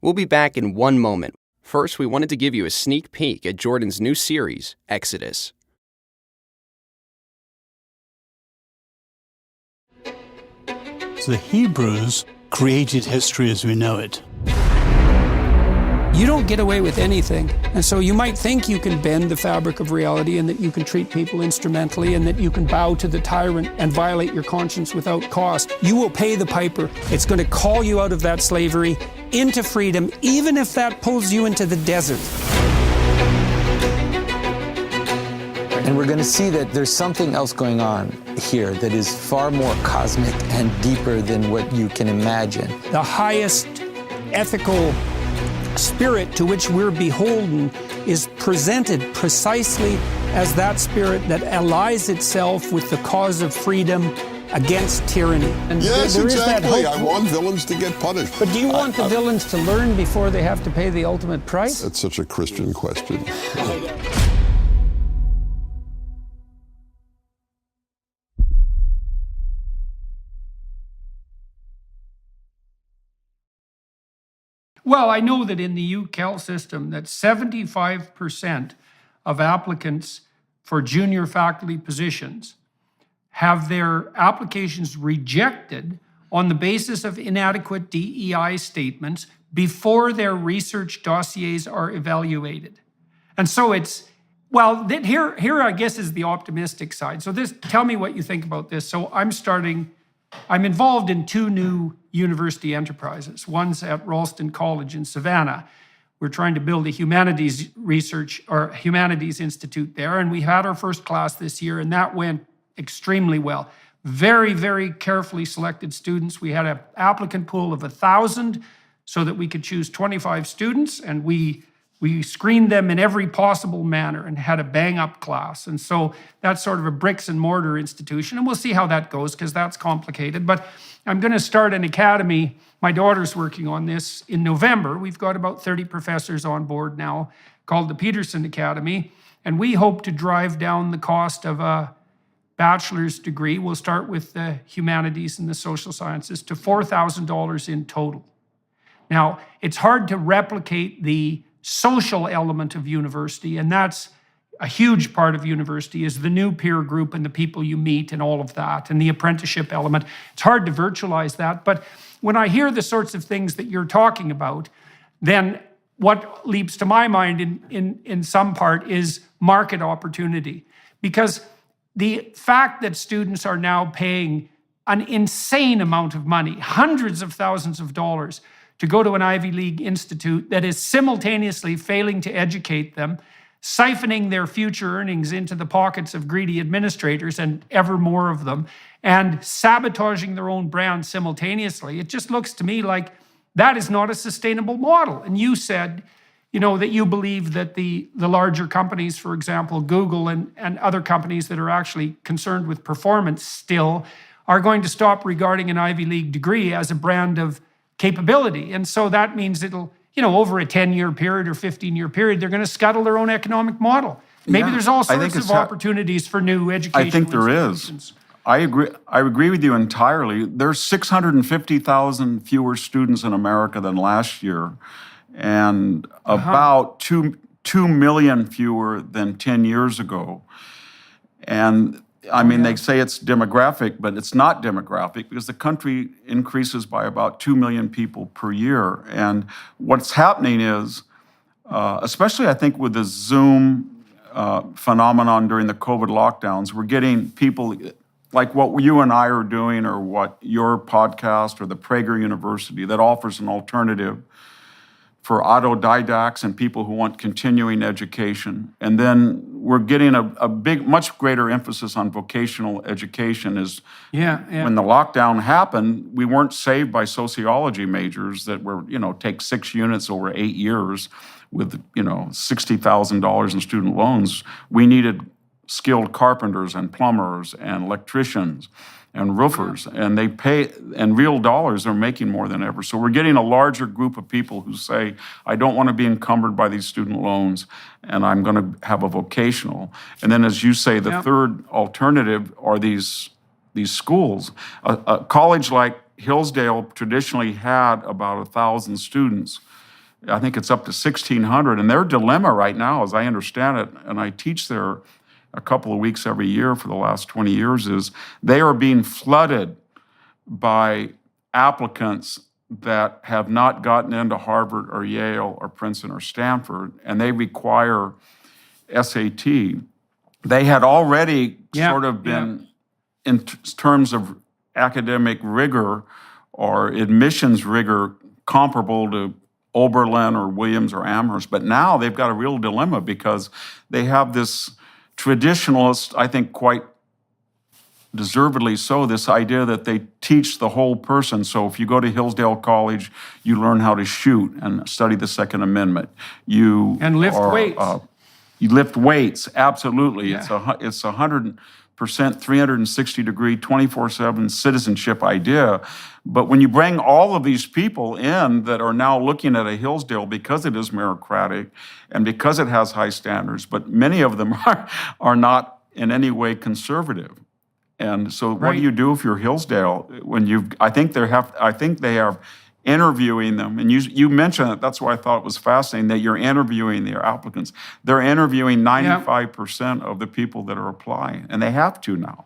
We'll be back in one moment. First, we wanted to give you a sneak peek at Jordan's new series, Exodus. The Hebrews created history as we know it. You don't get away with anything. And so you might think you can bend the fabric of reality and that you can treat people instrumentally and that you can bow to the tyrant and violate your conscience without cost. You will pay the piper. It's going to call you out of that slavery into freedom, even if that pulls you into the desert. And we're going to see that there's something else going on here that is far more cosmic and deeper than what you can imagine. The highest ethical spirit to which we're beholden is presented precisely as that spirit that allies itself with the cause of freedom against tyranny. And yes, there exactly. Is that hope. I want villains to get punished. But do you want the villains to learn before they have to pay the ultimate price? That's such a Christian question. Well, I know that in the UCAL system that 75% of applicants for junior faculty positions have their applications rejected on the basis of inadequate DEI statements before their research dossiers are evaluated. And so it's, well, here I guess is the optimistic side. So tell me what you think about this. So I'm involved in two new university enterprises. One's at Ralston College in Savannah. We're trying to build a humanities research or humanities institute there. And we had our first class this year, and that went extremely well. Very, very carefully selected students. We had an applicant pool of 1,000 so that we could choose 25 students, and we screened them in every possible manner and had a bang-up class. And so that's sort of a bricks and mortar institution, and we'll see how that goes because that's complicated. But I'm going to start an academy. My daughter's working on this in November. We've got about 30 professors on board now called the Peterson Academy, and we hope to drive down the cost of a bachelor's degree. We'll start with the humanities and the social sciences to $4,000 in total. Now, it's hard to replicate the social element of university, and that's a huge part of university is the new peer group and the people you meet and all of that, and the apprenticeship element. It's hard to virtualize that, but when I hear the sorts of things that you're talking about, then what leaps to my mind in some part is market opportunity. Because the fact that students are now paying an insane amount of money, hundreds of thousands of dollars, to go to an Ivy League institute that is simultaneously failing to educate them, siphoning their future earnings into the pockets of greedy administrators and ever more of them, and sabotaging their own brand simultaneously. It just looks to me like that is not a sustainable model. And you said, that you believe that the larger companies, for example, Google and other companies that are actually concerned with performance still, are going to stop regarding an Ivy League degree as a brand of capability. And so that means it'll, over a 10-year period or 15-year period, they're going to scuttle their own economic model. Maybe there's all sorts of opportunities for new education. I think there is. I agree with you entirely. There's 650,000 fewer students in America than last year, and about 2 million fewer than 10 years ago. And they say it's demographic, but it's not demographic because the country increases by about 2 million people per year. And what's happening is, especially I think with the Zoom phenomenon during the COVID lockdowns, we're getting people like what you and I are doing or what your podcast or the Prager University that offers an alternative for autodidacts and people who want continuing education. And then we're getting a big, much greater emphasis on vocational education when the lockdown happened, we weren't saved by sociology majors that were, take 6 units over 8 years with, $60,000 in student loans. We needed skilled carpenters and plumbers and electricians and roofers, and they pay, in real dollars, they're making more than ever. So we're getting a larger group of people who say, I don't want to be encumbered by these student loans, and I'm going to have a vocational. And then, as you say, the third alternative are these schools. A college like Hillsdale traditionally had about 1,000 students. I think it's up to 1,600, and their dilemma right now, as I understand it, and I teach there a couple of weeks every year for the last 20 years, is they are being flooded by applicants that have not gotten into Harvard or Yale or Princeton or Stanford, and they require SAT. They had already sort of been, in terms of academic rigor or admissions rigor, comparable to Oberlin or Williams or Amherst, but now they've got a real dilemma because they have this traditionalist, I think quite deservedly so, this idea that they teach the whole person. So if you go to Hillsdale College, you learn how to shoot and study the Second Amendment. You lift weights. You lift weights, absolutely. Yeah. It's 100%, 360-degree, 24/7 citizenship idea. But when you bring all of these people in that are now looking at a Hillsdale because it is meritocratic and because it has high standards, but many of them are not in any way conservative. And so what do you do if you're Hillsdale when I think they are interviewing them, and you mentioned it, that's why I thought it was fascinating that you're interviewing their applicants. They're interviewing 95% of the people that are applying, and they have to now.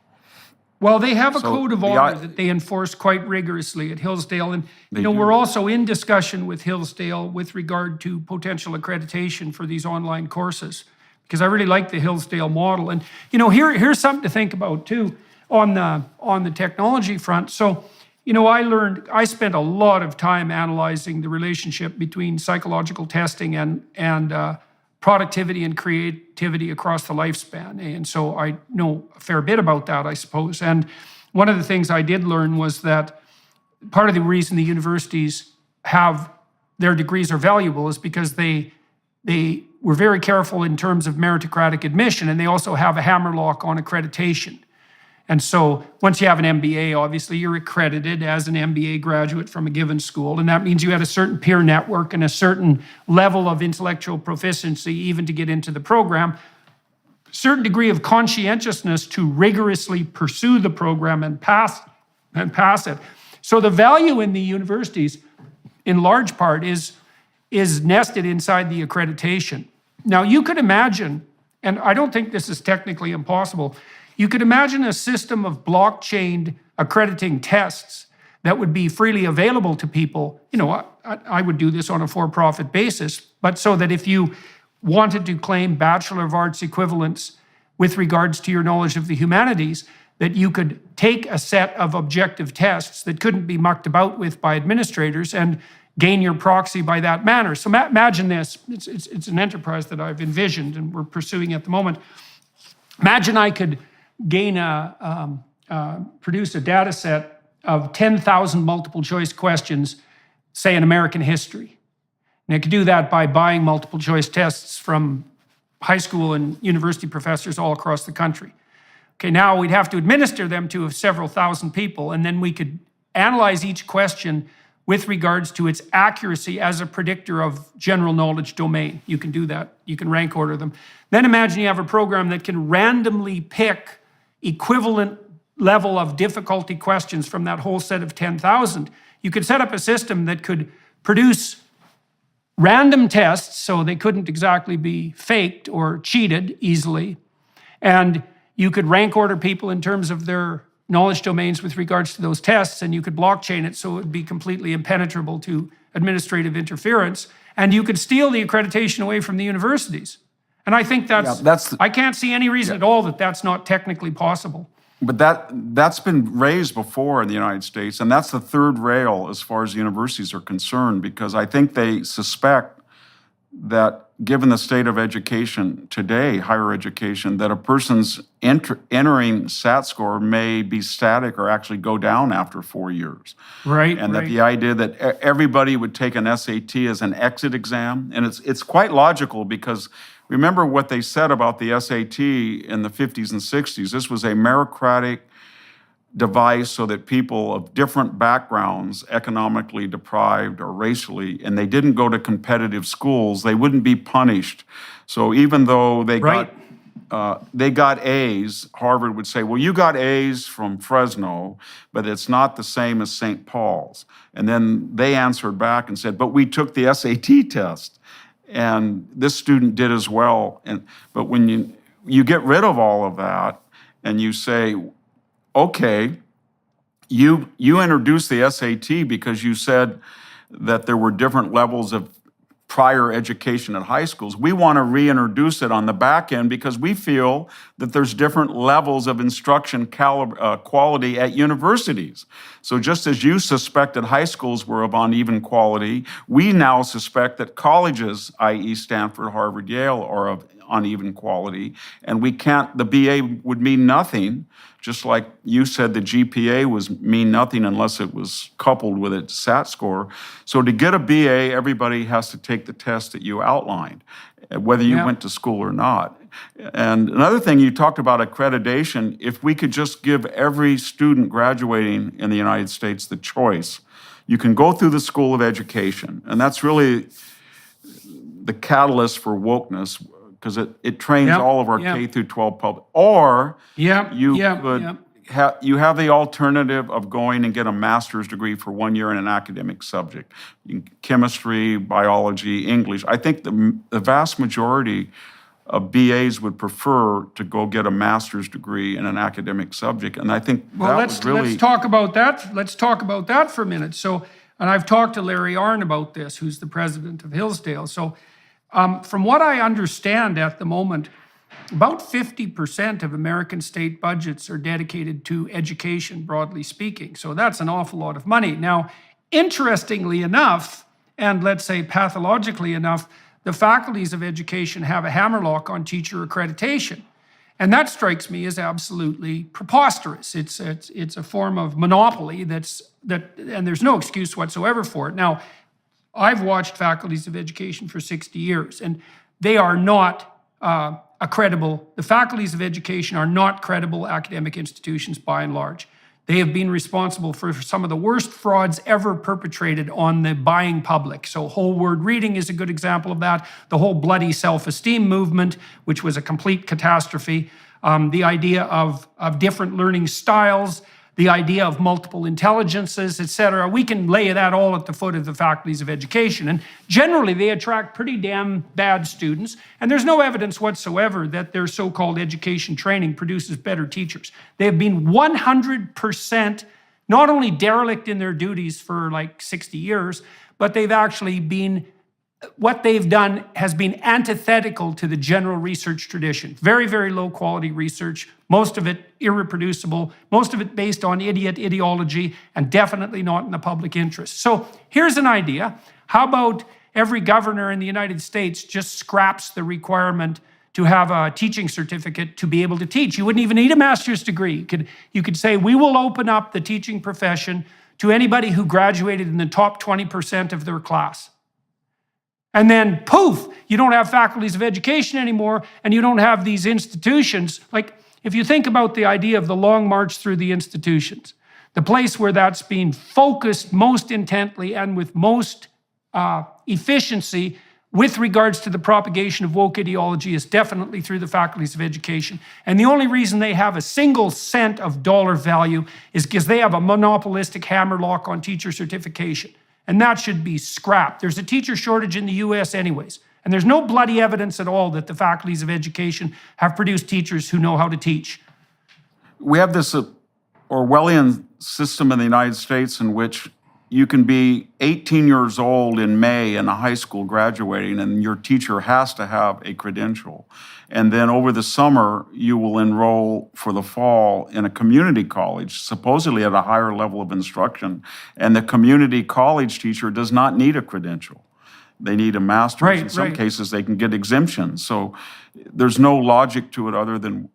Well, they have a code of honor that they enforce quite rigorously at Hillsdale. And, we're also in discussion with Hillsdale with regard to potential accreditation for these online courses, because I really like the Hillsdale model. And, here's something to think about, too, on the technology front. So, I spent a lot of time analyzing the relationship between psychological testing and productivity and creativity across the lifespan. And so I know a fair bit about that, I suppose. And one of the things I did learn was that part of the reason the universities have their degrees are valuable is because they were very careful in terms of meritocratic admission, and they also have a hammerlock on accreditation. And so once you have an MBA, obviously you're accredited as an MBA graduate from a given school, and that means you had a certain peer network and a certain level of intellectual proficiency even to get into the program, certain degree of conscientiousness to rigorously pursue the program and pass it. So the value in the universities, in large part, is nested inside the accreditation. Now you could imagine, and I don't think this is technically impossible, you could imagine a system of blockchain accrediting tests that would be freely available to people. I would do this on a for-profit basis, but so that if you wanted to claim Bachelor of Arts equivalence with regards to your knowledge of the humanities, that you could take a set of objective tests that couldn't be mucked about with by administrators and gain your proxy by that manner. So imagine this. It's an enterprise that I've envisioned and we're pursuing at the moment. Imagine I could produce a data set of 10,000 multiple choice questions, say in American history. And I could do that by buying multiple choice tests from high school and university professors all across the country. Okay, now we'd have to administer them to several thousand people, and then we could analyze each question with regards to its accuracy as a predictor of general knowledge domain. You can do that. You can rank order them. Then imagine you have a program that can randomly pick equivalent level of difficulty questions from that whole set of 10,000. You could set up a system that could produce random tests, so they couldn't exactly be faked or cheated easily. And you could rank order people in terms of their knowledge domains with regards to those tests, and you could blockchain it so it would be completely impenetrable to administrative interference, and you could steal the accreditation away from the universities. And I think I can't see any reason at all that that's not technically possible. But that's been raised before in the United States, and that's the third rail as far as the universities are concerned, because I think they suspect that given the state of education today, higher education, that a person's entering SAT score may be static or actually go down after 4 years. Right. And that the idea that everybody would take an SAT as an exit exam, and it's quite logical because remember what they said about the SAT in the 50s and 60s. This was a meritocratic device so that people of different backgrounds, economically deprived or racially, and they didn't go to competitive schools, they wouldn't be punished. So even though they got A's, Harvard would say, well, you got A's from Fresno, but it's not the same as St. Paul's. And then they answered back and said, but we took the SAT test, and this student did as well. But when you get rid of all of that and you say, okay, you introduced the SAT because you said that there were different levels of prior education at high schools. We want to reintroduce it on the back end because we feel that there's different levels of instruction quality at universities. So just as you suspected high schools were of uneven quality, we now suspect that colleges, i.e. Stanford, Harvard, Yale, are of uneven quality, and the BA would mean nothing, just like you said the GPA mean nothing unless it was coupled with its SAT score. So to get a BA, everybody has to take the test that you outlined, whether you went to school or not. And another thing, you talked about accreditation. If we could just give every student graduating in the United States the choice, you can go through the School of Education, and that's really the catalyst for wokeness, because it trains all of our K through 12 public. Or you have the alternative of going and get a master's degree for 1 year in an academic subject, chemistry, biology, English. I think the vast majority of BAs would prefer to go get a master's degree in an academic subject, and I think let's talk about that. Let's talk about that for a minute. So, and I've talked to Larry Arnn about this, who's the president of Hillsdale. So. From what I understand at the moment, about 50% of American state budgets are dedicated to education, broadly speaking. So that's an awful lot of money. Now, interestingly enough, and let's say pathologically enough, the faculties of education have a hammerlock on teacher accreditation. And that strikes me as absolutely preposterous. It's a form of monopoly and there's no excuse whatsoever for it. Now, I've watched faculties of education for 60 years, and they are not credible. The faculties of education are not credible academic institutions by and large. They have been responsible for some of the worst frauds ever perpetrated on the buying public. So whole word reading is a good example of that. The whole bloody self-esteem movement, which was a complete catastrophe. The idea of different learning styles, the idea of multiple intelligences, etc. We can lay that all at the foot of the faculties of education. And generally, they attract pretty damn bad students. And there's no evidence whatsoever that their so-called education training produces better teachers. They have been 100% not only derelict in their duties for like 60 years, but they've actually been what they've done has been antithetical to the general research tradition. Very, very low quality research, most of it irreproducible, most of it based on idiot ideology, and definitely not in the public interest. So here's an idea. How about every governor in the United States just scraps the requirement to have a teaching certificate to be able to teach? You wouldn't even need a master's degree. You could say, we will open up the teaching profession to anybody who graduated in the top 20% of their class. And then, poof, you don't have faculties of education anymore, and you don't have these institutions. Like, if you think about the idea of the long march through the institutions, the place where that's being focused most intently and with most efficiency with regards to the propagation of woke ideology is definitely through the faculties of education. And the only reason they have a single cent of dollar value is because they have a monopolistic hammerlock on teacher certification. And that should be scrapped. There's a teacher shortage in the US anyways. And there's no bloody evidence at all that the faculties of education have produced teachers who know how to teach. We have this Orwellian system in the United States in which you can be 18 years old in May in a high school graduating, and your teacher has to have a credential. And then over the summer, you will enroll for the fall in a community college, supposedly at a higher level of instruction. And the community college teacher does not need a credential. They need a master's. In some cases, they can get exemptions. So there's no logic to it other than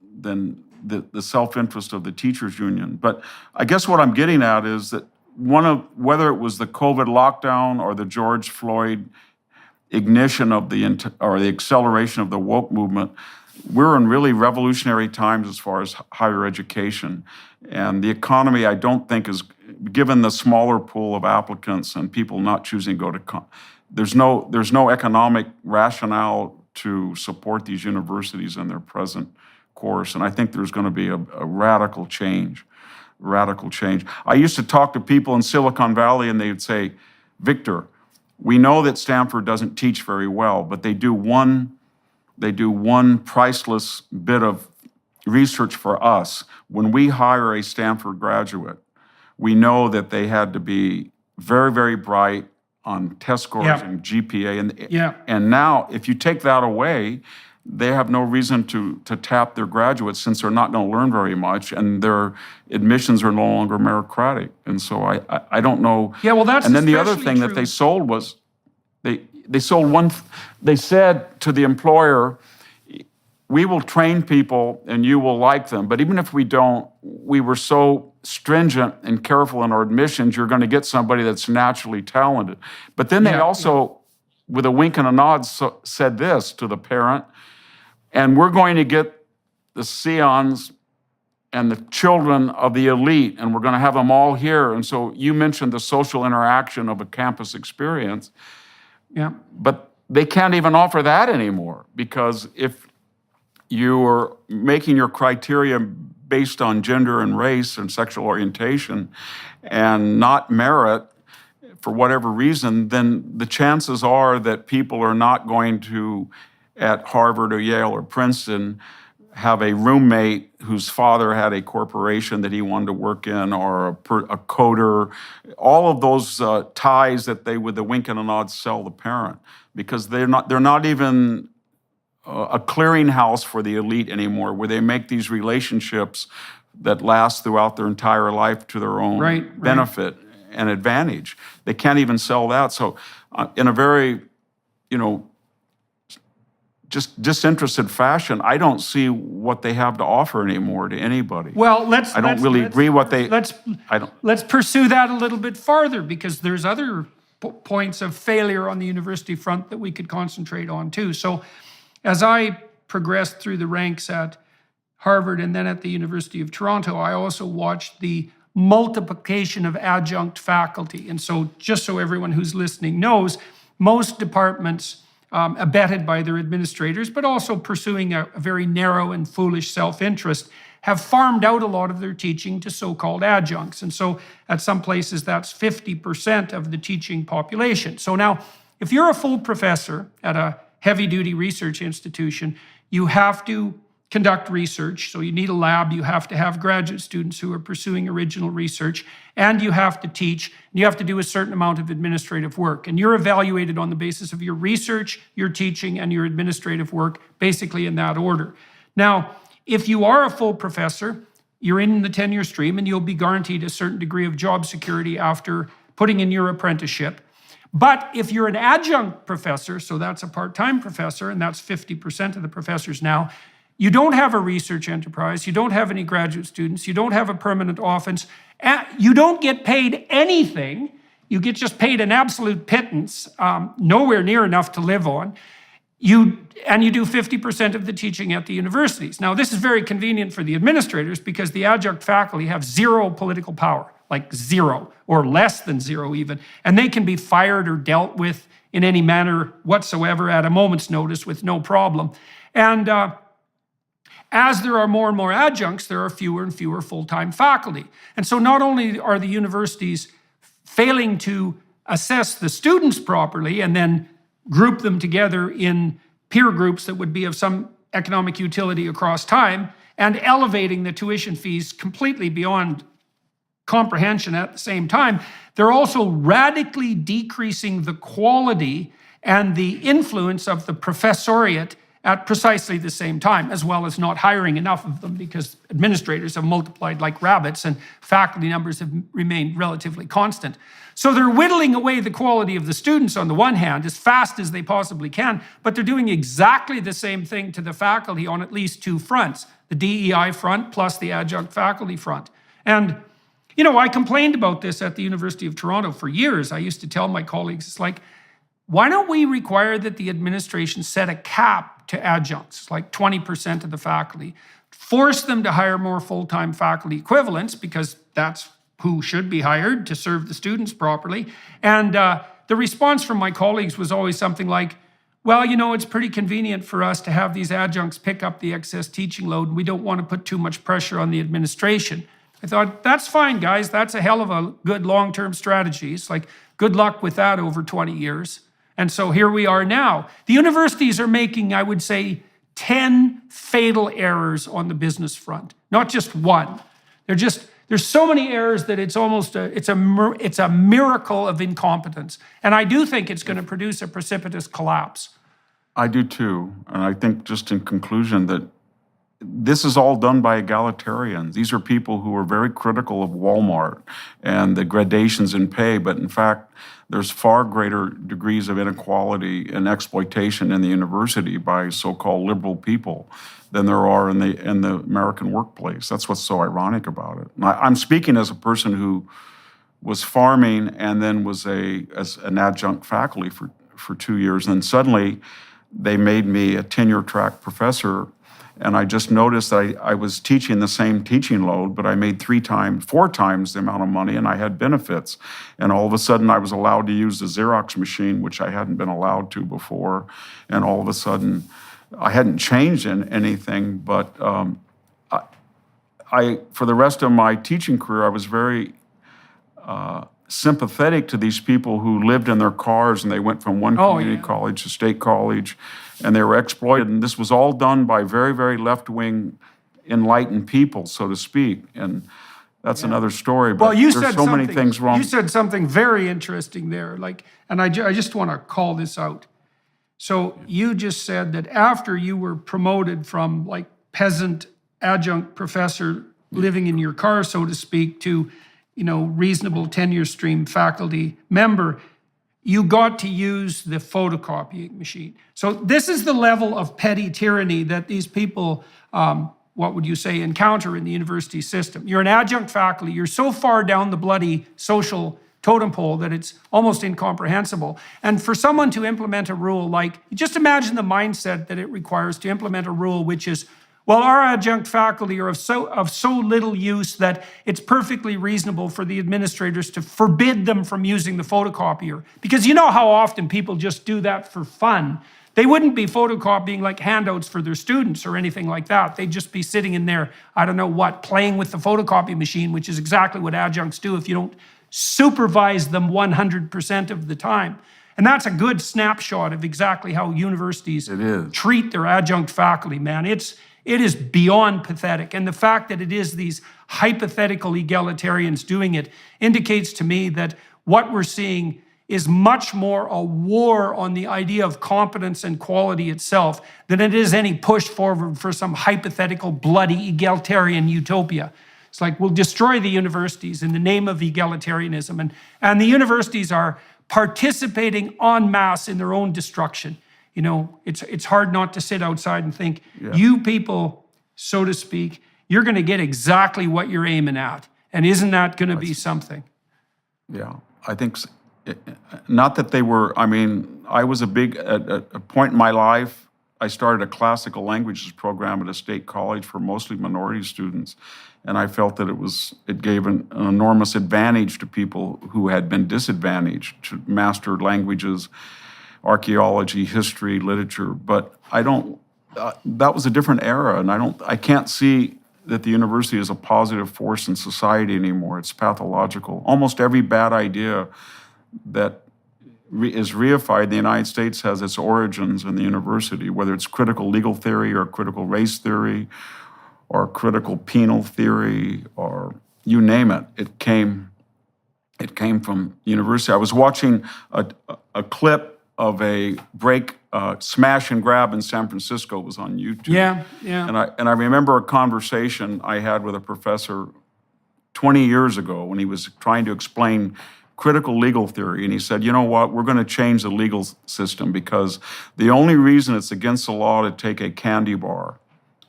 the self-interest of the teachers' union. But I guess what I'm getting at is that whether it was the COVID lockdown or the George Floyd ignition of the acceleration of the woke movement, we're in really revolutionary times as far as higher education. And the economy, I don't think, is, given the smaller pool of applicants and people not choosing to go to, there's no economic rationale to support these universities in their present course. And I think there's going to be a radical change. I used to talk to people in Silicon Valley and they would say, Victor, we know that Stanford doesn't teach very well, but they do one priceless bit of research for us. When we hire a Stanford graduate, we know that they had to be very, very bright on test scores and GPA. And now, if you take that away, they have no reason to tap their graduates since they're not going to learn very much, and their admissions are no longer meritocratic. And so I don't know. Yeah, well, that's and then the other especially thing true. that they sold was they sold one. They said to the employer, "We will train people, and you will like them. But even if we don't, we were so stringent and careful in our admissions. You're going to get somebody that's naturally talented." But then they also, with a wink and a nod, said this to the parent. And we're going to get the scions and the children of the elite, and we're going to have them all here. And so you mentioned the social interaction of a campus experience. Yeah. But they can't even offer that anymore, because if you are making your criteria based on gender and race and sexual orientation and not merit, for whatever reason, then the chances are that people are not going to, at Harvard or Yale or Princeton, have a roommate whose father had a corporation that he wanted to work in, or a coder, all of those ties that they, with a wink and a nod, sell the parent, because they're not even a clearinghouse for the elite anymore, where they make these relationships that last throughout their entire life to their own benefit and advantage. They can't even sell that. So in a very, just disinterested fashion, I don't see what they have to offer anymore to anybody. Well, I don't really agree what they. Let's pursue that a little bit farther, because there's other points of failure on the university front that we could concentrate on too. So, as I progressed through the ranks at Harvard and then at the University of Toronto, I also watched the multiplication of adjunct faculty. And so, just so everyone who's listening knows, most departments, abetted by their administrators, but also pursuing a very narrow and foolish self-interest, have farmed out a lot of their teaching to so-called adjuncts. And so at some places, that's 50% of the teaching population. So now, if you're a full professor at a heavy-duty research institution, you have to conduct research. So you need a lab, you have to have graduate students who are pursuing original research, and you have to teach, and you have to do a certain amount of administrative work. And you're evaluated on the basis of your research, your teaching, and your administrative work, basically in that order. Now, if you are a full professor, you're in the tenure stream, and you'll be guaranteed a certain degree of job security after putting in your apprenticeship. But if you're an adjunct professor, so that's a part-time professor, and that's 50% of the professors now, you don't have a research enterprise, you don't have any graduate students, you don't have a permanent office, you don't get paid anything, you get just paid an absolute pittance, nowhere near enough to live on, and you do 50% of the teaching at the universities. Now, this is very convenient for the administrators, because the adjunct faculty have zero political power, like zero, or less than zero even, and they can be fired or dealt with in any manner whatsoever at a moment's notice with no problem. And as there are more and more adjuncts, there are fewer and fewer full-time faculty. And so not only are the universities failing to assess the students properly and then group them together in peer groups that would be of some economic utility across time, and elevating the tuition fees completely beyond comprehension at the same time, they're also radically decreasing the quality and the influence of the professoriate at precisely the same time, as well as not hiring enough of them, because administrators have multiplied like rabbits and faculty numbers have remained relatively constant. So they're whittling away the quality of the students on the one hand as fast as they possibly can, but they're doing exactly the same thing to the faculty on at least two fronts, the DEI front plus the adjunct faculty front. And I complained about this at the University of Toronto for years. I used to tell my colleagues, it's like, why don't we require that the administration set a cap to adjuncts, like 20% of the faculty, force them to hire more full-time faculty equivalents, because that's who should be hired to serve the students properly. And the response from my colleagues was always something like, well, you know, it's pretty convenient for us to have these adjuncts pick up the excess teaching load, and we don't want to put too much pressure on the administration. I thought, that's fine, guys. That's a hell of a good long-term strategy. It's like, good luck with that over 20 years. And so here we are now. The universities are making, I would say, 10 fatal errors on the business front, not just one. There's so many errors that it's almost it's a miracle of incompetence. And I do think it's going to produce a precipitous collapse. I do too. And I think, just in conclusion, that this is all done by egalitarians. These are people who are very critical of Walmart and the gradations in pay, but in fact, there's far greater degrees of inequality and exploitation in the university by so-called liberal people than there are in the American workplace. That's what's so ironic about it. And I'm speaking as a person who was farming and then was as an adjunct faculty for 2 years, and then suddenly they made me a tenure-track professor. And I just noticed that I was teaching the same teaching load, but I made 4 times the amount of money, and I had benefits. And all of a sudden, I was allowed to use the Xerox machine, which I hadn't been allowed to before. And all of a sudden, I hadn't changed in anything, but for the rest of my teaching career, I was very sympathetic to these people who lived in their cars, and they went from one community college to state college, and they were exploited. And this was all done by very, very left-wing, enlightened people, so to speak. And that's another story. But there's so many things wrong. You said something very interesting there. And I just want to call this out. So you just said that after you were promoted from like peasant adjunct professor living in your car, so to speak, to, you know, reasonable tenure stream faculty member, you got to use the photocopying machine. So this is the level of petty tyranny that these people, what would you say, encounter in the university system. You're an adjunct faculty, you're so far down the bloody social totem pole that it's almost incomprehensible. And for someone to implement a rule like, just imagine the mindset that it requires to implement a rule which is, well, our adjunct faculty are of so little use that it's perfectly reasonable for the administrators to forbid them from using the photocopier. Because you know how often people just do that for fun. They wouldn't be photocopying like handouts for their students or anything like that. They'd just be sitting in there, I don't know what, playing with the photocopy machine, which is exactly what adjuncts do if you don't supervise them 100% of the time. And that's a good snapshot of exactly how universities treat their adjunct faculty, man. It is beyond pathetic. And the fact that it is these hypothetical egalitarians doing it indicates to me that what we're seeing is much more a war on the idea of competence and quality itself than it is any push forward for some hypothetical bloody egalitarian utopia. It's like, we'll destroy the universities in the name of egalitarianism. And the universities are participating en masse in their own destruction. You know, it's hard not to sit outside and think, you people, so to speak, you're going to get exactly what you're aiming at. And isn't that going to be something? Yeah, I think, not that they were, I mean, I was at a point in my life, I started a classical languages program at a state college for mostly minority students. And I felt that it gave an enormous advantage to people who had been disadvantaged to master languages, archaeology, history, literature. But I don't, that was a different era. And I can't see that the university is a positive force in society anymore. It's pathological. Almost every bad idea that is reified in the United States has its origins in the university, whether it's critical legal theory or critical race theory or critical penal theory, or you name it. It came from university. I was watching a clip of a break smash and grab in San Francisco. It was on YouTube. Yeah. And I remember a conversation I had with a professor 20 years ago when he was trying to explain critical legal theory. And he said, you know what, we're going to change the legal system because the only reason it's against the law to take a candy bar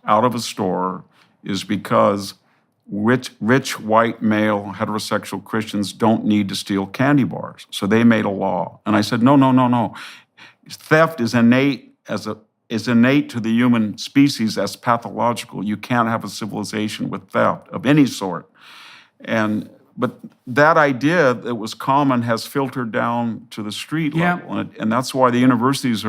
out of a store is because rich white male heterosexual Christians don't need to steal candy bars. So they made a law. And I said, no. Theft is innate to the human species as pathological. You can't have a civilization with theft of any sort. But that idea that was common has filtered down to the street level. And that's why the universities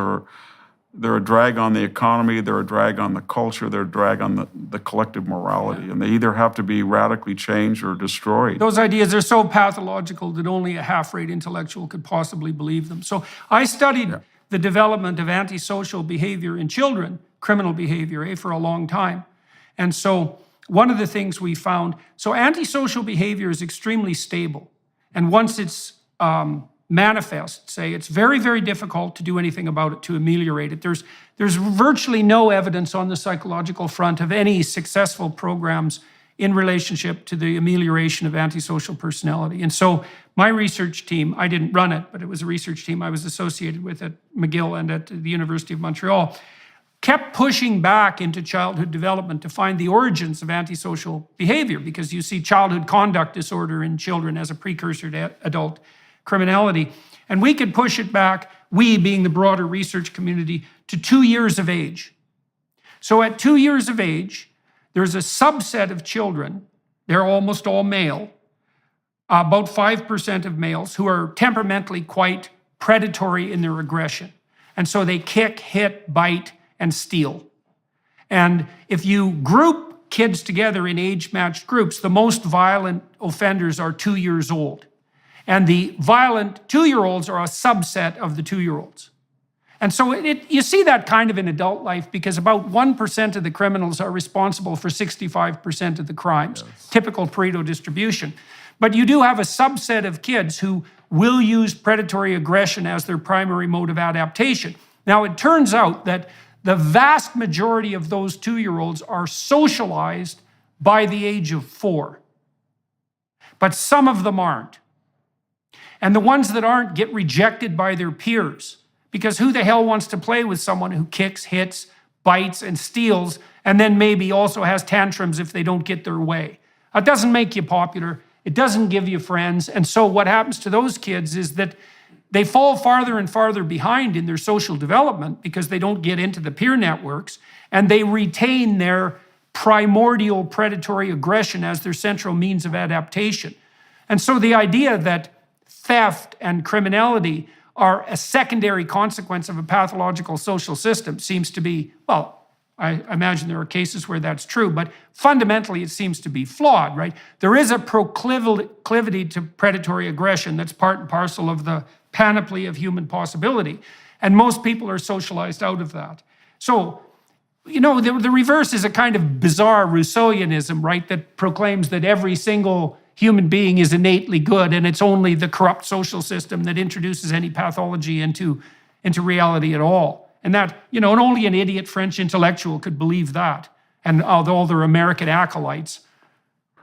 they're a drag on the economy, they're a drag on the culture, they're a drag on the collective morality. And they either have to be radically changed or destroyed. Those ideas are so pathological that only a half-rate intellectual could possibly believe them. So I studied the development of antisocial behavior in children, criminal behavior, for a long time. And so one of the things we found, so antisocial behavior is extremely stable. And once it's manifest, say, it's very, very difficult to do anything about it, to ameliorate it. There's virtually no evidence on the psychological front of any successful programs in relationship to the amelioration of antisocial personality. And so my research team, I didn't run it, but it was a research team I was associated with at McGill and at the University of Montreal, kept pushing back into childhood development to find the origins of antisocial behavior, because you see childhood conduct disorder in children as a precursor to adult criminality. And we could push it back, we being the broader research community, to 2 years of age. So at 2 years of age, there's a subset of children, they're almost all male, about 5% of males, who are temperamentally quite predatory in their aggression. And so they kick, hit, bite, and steal. And if you group kids together in age-matched groups, the most violent offenders are 2 years old. And the violent 2-year-olds are a subset of the 2-year-olds. And so you see that kind of in adult life, because about 1% of the criminals are responsible for 65% of the crimes, typical Pareto distribution. But you do have a subset of kids who will use predatory aggression as their primary mode of adaptation. Now, it turns out that the vast majority of those 2-year-olds are socialized by the age of 4. But some of them aren't. And the ones that aren't get rejected by their peers, because who the hell wants to play with someone who kicks, hits, bites, and steals, and then maybe also has tantrums if they don't get their way? It doesn't make you popular. It doesn't give you friends. And so what happens to those kids is that they fall farther and farther behind in their social development because they don't get into the peer networks, and they retain their primordial predatory aggression as their central means of adaptation. And so the idea that theft and criminality are a secondary consequence of a pathological social system seems to be, well, I imagine there are cases where that's true, but fundamentally it seems to be flawed, right? There is a proclivity to predatory aggression that's part and parcel of the panoply of human possibility, and most people are socialized out of that. So, you know, the reverse is a kind of bizarre Rousseauianism, right, that proclaims that every single human being is innately good, and it's only the corrupt social system that introduces any pathology into reality at all. And that, you know, and only an idiot French intellectual could believe that, and all their American acolytes.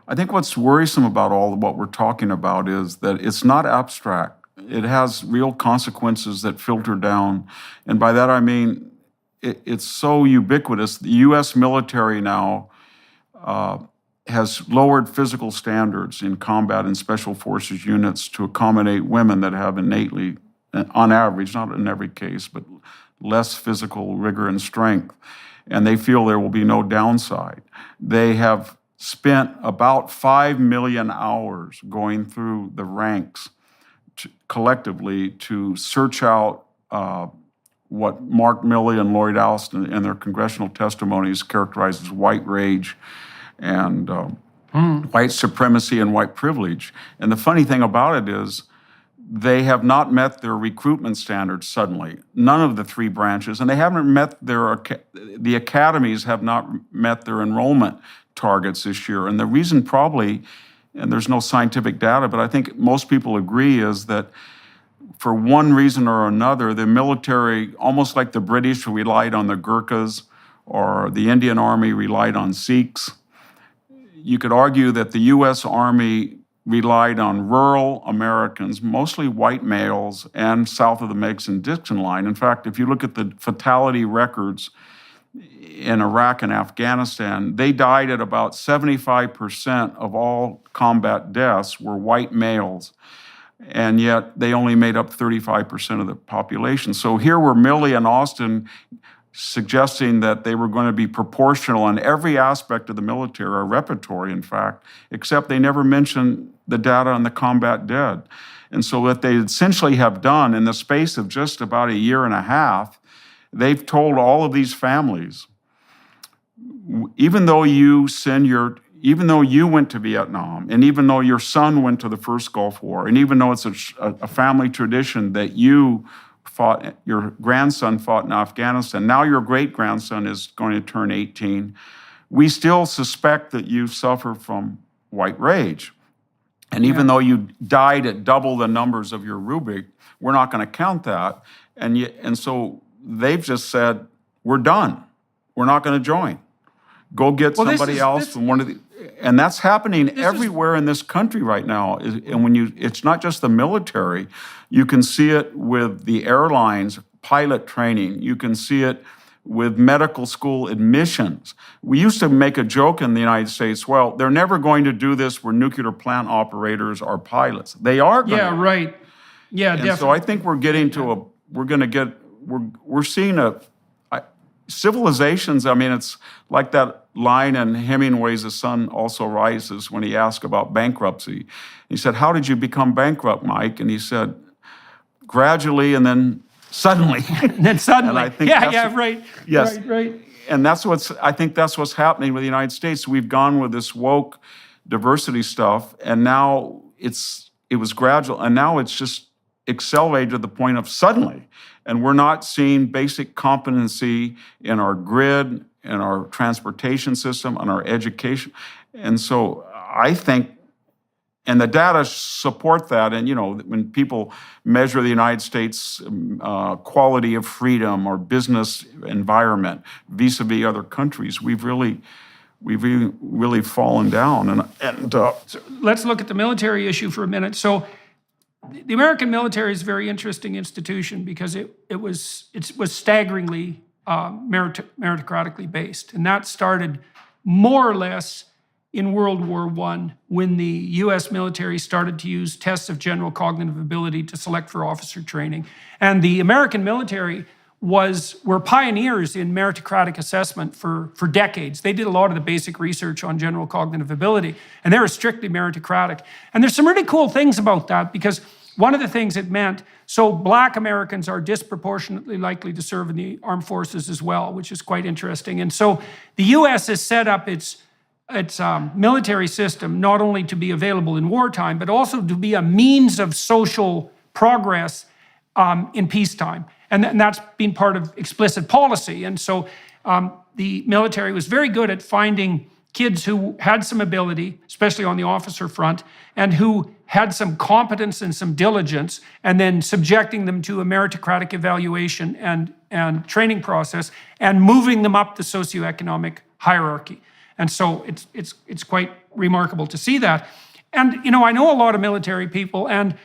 I think what's worrisome about all of what we're talking about is that it's not abstract. It has real consequences that filter down. And by that I mean, it's so ubiquitous. The U.S. military now has lowered physical standards in combat and special forces units to accommodate women that have innately, on average, not in every case, but less physical rigor and strength. And they feel there will be no downside. They have spent about 5 million hours going through the ranks collectively to search out what Mark Milley and Lloyd Alston in their congressional testimonies characterize as white rage and white supremacy and white privilege. And the funny thing about it is they have not met their recruitment standards suddenly. None of the 3 branches, and they haven't met the academies have not met their enrollment targets this year. And the reason probably, and there's no scientific data, but I think most people agree, is that for one reason or another, the military, almost like the British relied on the Gurkhas or the Indian Army relied on Sikhs, you could argue that the U.S. Army relied on rural Americans, mostly white males, and south of the Mason-Dixon line. In fact, if you look at the fatality records in Iraq and Afghanistan, they died at about 75% of all combat deaths were white males. And yet they only made up 35% of the population. So here were Milley and Austin suggesting that they were going to be proportional in every aspect of the military, or repertory, in fact, except they never mentioned the data on the combat dead. And so what they essentially have done in the space of just about a year and a half, they've told all of these families, even though you went to Vietnam, and even though your son went to the first Gulf War, and even though it's a family tradition that your grandson fought in Afghanistan, now your great-grandson is going to turn 18, we still suspect that you suffer from white rage. And even though you died at double the numbers of your rubric, we're not going to count that. And so they've just said, we're done. We're not going to join. Go get somebody else from one of the... And that's happening everywhere in this country right now. And it's not just the military. You can see it with the airlines, pilot training. You can see it with medical school admissions. We used to make a joke in the United States, well, they're never going to do this where nuclear plant operators are pilots. They are going to. Yeah, right. Yeah, and definitely. So I think we're getting to we're seeing civilizations. I mean, it's like that line in Hemingway's The Sun Also Rises when he asked about bankruptcy. He said, how did you become bankrupt, Mike? And he said, gradually and then suddenly. And then suddenly. And I think right. Yes. Right. And I think that's what's happening with the United States. We've gone with this woke diversity stuff, and now it was gradual, and now it's just accelerated to the point of suddenly. And we're not seeing basic competency in our grid, in our transportation system, in our education. And so I think, and the data support that, and when people measure the United States quality of freedom or business environment vis-a-vis other countries, we've really fallen down. So let's look at the military issue for a minute. So the American military is a very interesting institution because it was staggeringly meritocratically based, and that started more or less in World War I, when the U.S. military started to use tests of general cognitive ability to select for officer training. And the American military were pioneers in meritocratic assessment for decades. They did a lot of the basic research on general cognitive ability, and they were strictly meritocratic. And there's some really cool things about that, because one of the things it meant, so Black Americans are disproportionately likely to serve in the armed forces as well, which is quite interesting. And so the U.S. has set up its military system not only to be available in wartime, but also to be a means of social progress in peacetime. And that's been part of explicit policy. And so the military was very good at finding kids who had some ability, especially on the officer front, and who had some competence and some diligence, and then subjecting them to a meritocratic evaluation and training process, and moving them up the socioeconomic hierarchy. And so it's quite remarkable to see that. And, I know a lot of military people, and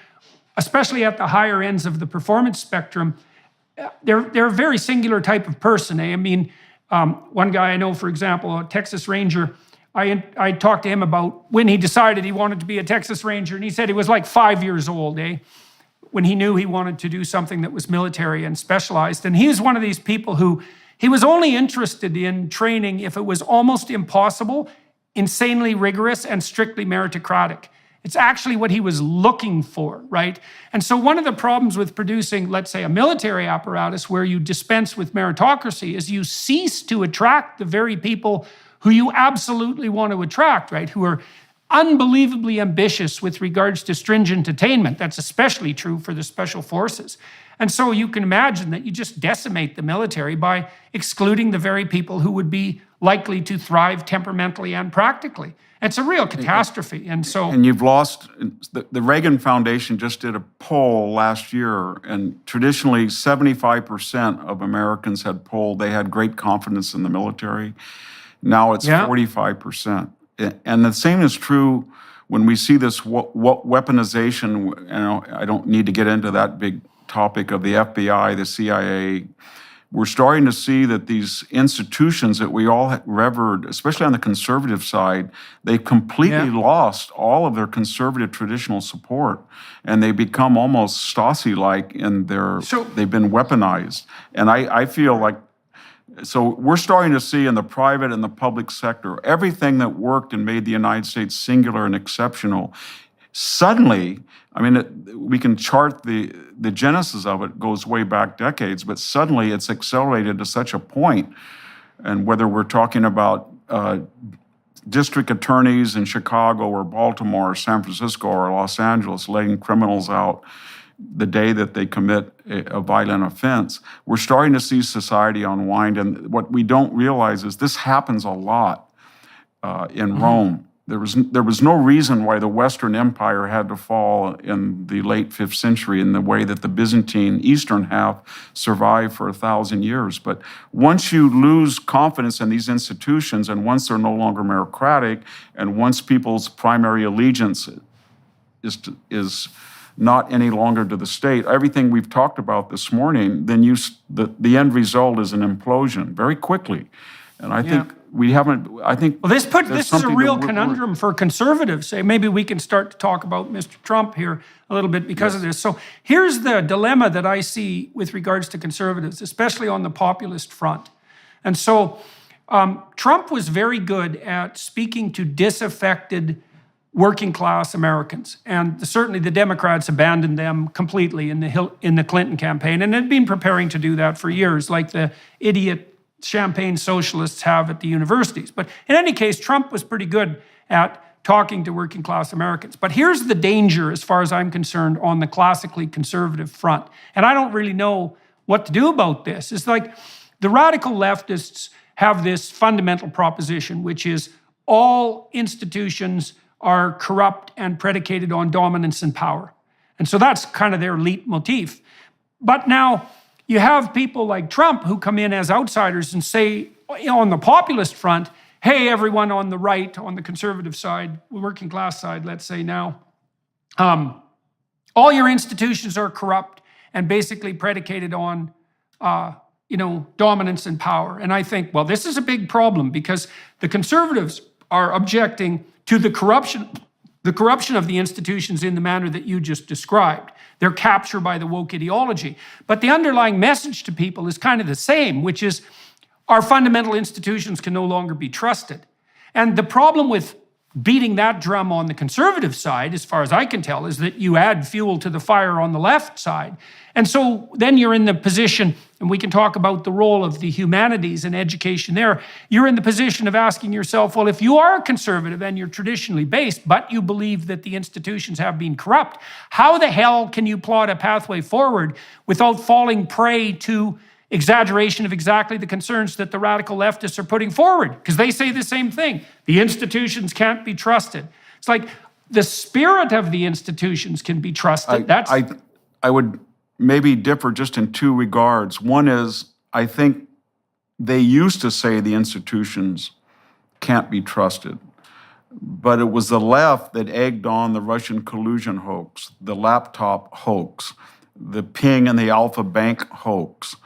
especially at the higher ends of the performance spectrum, they're a very singular type of person. I mean, one guy I know, for example, a Texas Ranger, I talked to him about when he decided he wanted to be a Texas Ranger, and he said he was like 5 years old, when he knew he wanted to do something that was military and specialized. And he was one of these people who, he was only interested in training if it was almost impossible, insanely rigorous, and strictly meritocratic. It's actually what he was looking for, right? And so one of the problems with producing, let's say, a military apparatus where you dispense with meritocracy is you cease to attract the very people who you absolutely want to attract, right? Who are unbelievably ambitious with regards to stringent attainment. That's especially true for the special forces. And so you can imagine that you just decimate the military by excluding the very people who would be likely to thrive temperamentally and practically. It's a real catastrophe. And you've lost, the Reagan Foundation just did a poll last year, and traditionally 75% of Americans had polled they had great confidence in the military. Now it's 45%. And the same is true when we see this weaponization. I don't need to get into that big topic of the FBI, the CIA, we're starting to see that these institutions that we all revered, especially on the conservative side, they completely lost all of their conservative traditional support, and they become almost Stasi-like in their, they've been weaponized. And I feel like, so we're starting to see in the private and the public sector, everything that worked and made the United States singular and exceptional, suddenly, I mean, we can chart the genesis of it, goes way back decades, but suddenly it's accelerated to such a point. And whether we're talking about district attorneys in Chicago or Baltimore or San Francisco or Los Angeles letting criminals out the day that they commit a violent offense, we're starting to see society unwind. And what we don't realize is this happens a lot in Rome. There was no reason why the Western Empire had to fall in the late 5th century in the way that the Byzantine eastern half survived for 1,000 years. But once you lose confidence in these institutions, and once they're no longer meritocratic, and once people's primary allegiance is not any longer to the state, everything we've talked about this morning, then the end result is an implosion very quickly. And I think we haven't, Well, this is a real conundrum for conservatives. Maybe we can start to talk about Mr. Trump here a little bit because of this. So here's the dilemma that I see with regards to conservatives, especially on the populist front. And so Trump was very good at speaking to disaffected working class Americans. And certainly the Democrats abandoned them completely in the Clinton campaign, and had been preparing to do that for years, like the idiot champagne socialists have at the universities. But in any case, Trump was pretty good at talking to working class Americans. But here's the danger, as far as I'm concerned, on the classically conservative front. And I don't really know what to do about this. It's like the radical leftists have this fundamental proposition, which is all institutions are corrupt and predicated on dominance and power. And so that's kind of their leitmotif. But now you have people like Trump who come in as outsiders and say, on the populist front, hey, everyone on the right, on the conservative side, working class side, let's say now, all your institutions are corrupt and basically predicated on, dominance and power. And I think, well, this is a big problem because the conservatives are objecting to the corruption of the institutions in the manner that you just described. They're captured by the woke ideology. But the underlying message to people is kind of the same, which is our fundamental institutions can no longer be trusted. And the problem with beating that drum on the conservative side, as far as I can tell, is that you add fuel to the fire on the left side. And so then you're in the position, and we can talk about the role of the humanities and education there, you're in the position of asking yourself, well, if you are a conservative and you're traditionally based, but you believe that the institutions have been corrupt, how the hell can you plot a pathway forward without falling prey to exaggeration of exactly the concerns that the radical leftists are putting forward? Because they say the same thing. The institutions can't be trusted. It's like the spirit of the institutions can be trusted. I would maybe differ just in two regards. One is, I think they used to say the institutions can't be trusted, but it was the left that egged on the Russian collusion hoax, the laptop hoax, the Ping and the Alpha Bank hoax.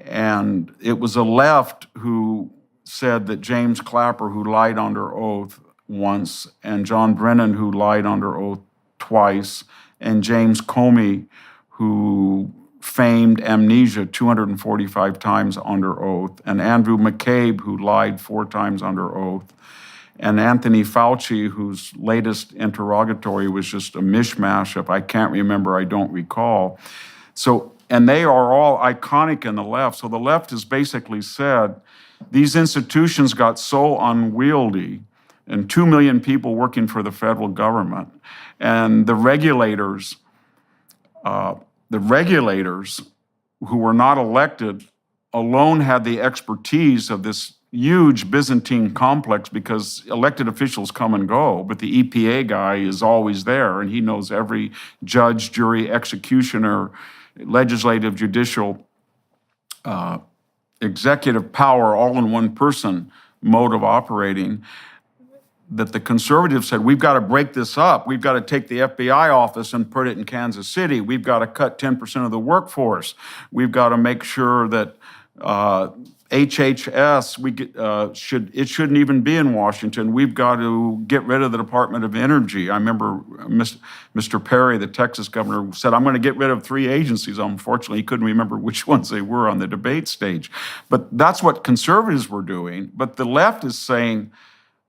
And it was the left who said that James Clapper, who lied under oath once, and John Brennan, who lied under oath twice, and James Comey, who feigned amnesia 245 times under oath, and Andrew McCabe, who lied 4 times under oath, and Anthony Fauci, whose latest interrogatory was just a mishmash. If I can't remember, I don't recall. And they are all iconic in the left. So the left has basically said, these institutions got so unwieldy, and 2 million people working for the federal government, and the regulators who were not elected alone had the expertise of this huge Byzantine complex, because elected officials come and go, but the EPA guy is always there, and he knows every judge, jury, executioner, legislative, judicial, executive power, all in one person mode of operating, that the conservatives said, we've got to break this up. We've got to take the FBI office and put it in Kansas City. We've got to cut 10% of the workforce. We've got to make sure that HHS, it shouldn't even be in Washington. We've got to get rid of the Department of Energy. I remember Mr. Perry, the Texas governor, said, I'm going to get rid of 3 agencies. Unfortunately, he couldn't remember which ones they were on the debate stage. But that's what conservatives were doing. But the left is saying,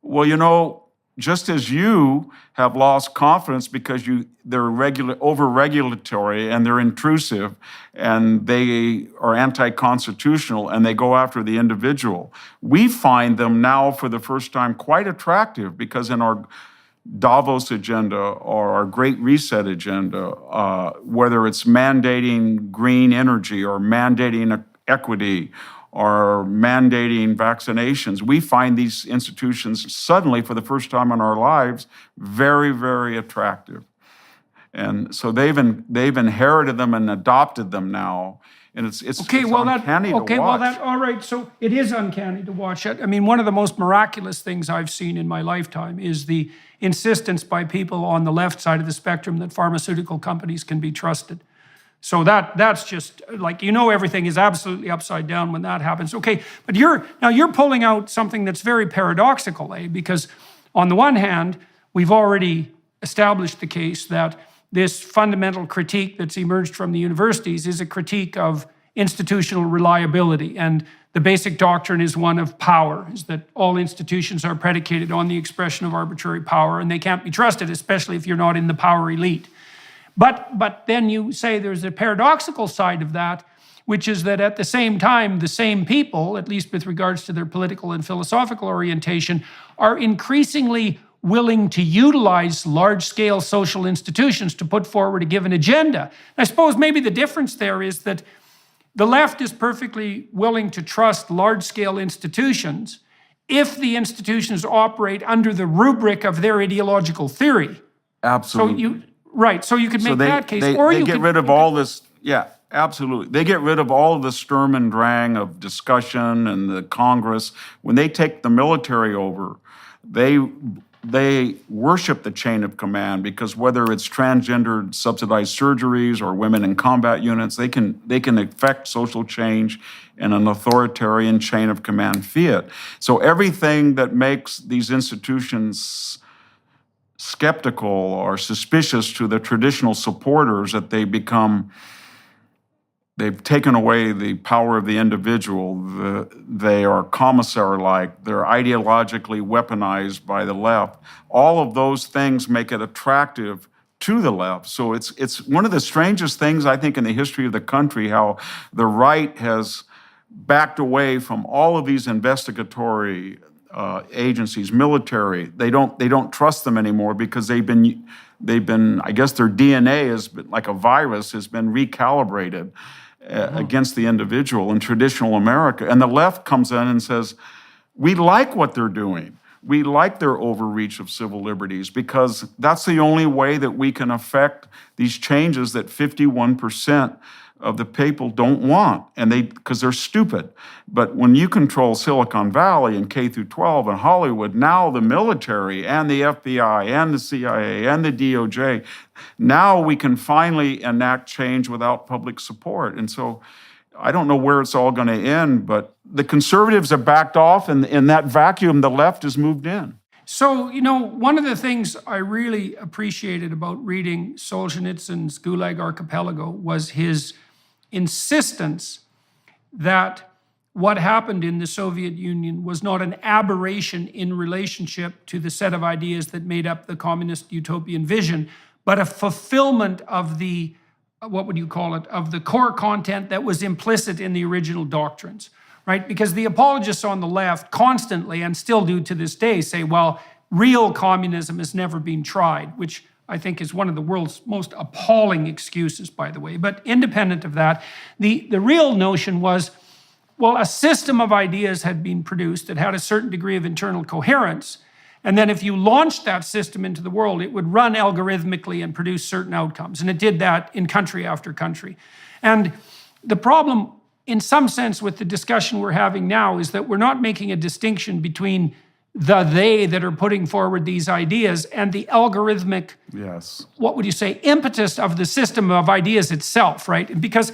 well, you know, just as you have lost confidence because they're over-regulatory and they're intrusive and they are anti-constitutional and they go after the individual, we find them now for the first time quite attractive because in our Davos agenda or our Great Reset agenda, whether it's mandating green energy or mandating equity or mandating vaccinations, we find these institutions suddenly, for the first time in our lives, very, very attractive. And so they've inherited them and adopted them now. And it's uncanny to watch. All right, so it is uncanny to watch it. I mean, one of the most miraculous things I've seen in my lifetime is the insistence by people on the left side of the spectrum that pharmaceutical companies can be trusted. So that's just like, everything is absolutely upside down when that happens. Okay, but you're pulling out something that's very paradoxical, because on the one hand, we've already established the case that this fundamental critique that's emerged from the universities is a critique of institutional reliability. And the basic doctrine is one of power, is that all institutions are predicated on the expression of arbitrary power, and they can't be trusted, especially if you're not in the power elite. But then you say there's a paradoxical side of that, which is that at the same time, the same people, at least with regards to their political and philosophical orientation, are increasingly willing to utilize large-scale social institutions to put forward a given agenda. I suppose maybe the difference there is that the left is perfectly willing to trust large-scale institutions if the institutions operate under the rubric of their ideological theory. Absolutely. So you could make that case. They get rid of all this, absolutely. They get rid of all of the Sturm and Drang of discussion and the Congress. When they take the military over, they worship the chain of command, because whether it's transgendered subsidized surgeries or women in combat units, they can effect social change in an authoritarian chain of command fiat. So everything that makes these institutions skeptical or suspicious to the traditional supporters, that they've taken away the power of the individual, they are commissar-like, they're ideologically weaponized by the left. All of those things make it attractive to the left. So it's one of the strangest things, I think, in the history of the country, how the right has backed away from all of these investigatory agencies, military. They don't trust them anymore because they've been, I guess their DNA has been, like a virus, has been recalibrated against the individual in traditional America. And the left comes in and says, we like what they're doing. We like their overreach of civil liberties, because that's the only way that we can affect these changes that 51% of the people don't want, and because they're stupid. But when you control Silicon Valley and K through 12 and Hollywood, now the military and the FBI and the CIA and the DOJ, now we can finally enact change without public support. And so I don't know where it's all going to end, but the conservatives have backed off, and in that vacuum, the left has moved in. So, one of the things I really appreciated about reading Solzhenitsyn's Gulag Archipelago was his insistence that what happened in the Soviet Union was not an aberration in relationship to the set of ideas that made up the communist utopian vision, but a fulfillment of the, of the core content that was implicit in the original doctrines, right? Because the apologists on the left constantly, and still do to this day, say, well, real communism has never been tried, which I think is one of the world's most appalling excuses, by the way. But independent of that, the real notion was, well, a system of ideas had been produced that had a certain degree of internal coherence. And then if you launched that system into the world, it would run algorithmically and produce certain outcomes. And it did that in country after country. And the problem, in some sense, with the discussion we're having now is that we're not making a distinction between they that are putting forward these ideas and the algorithmic, impetus of the system of ideas itself, right? Because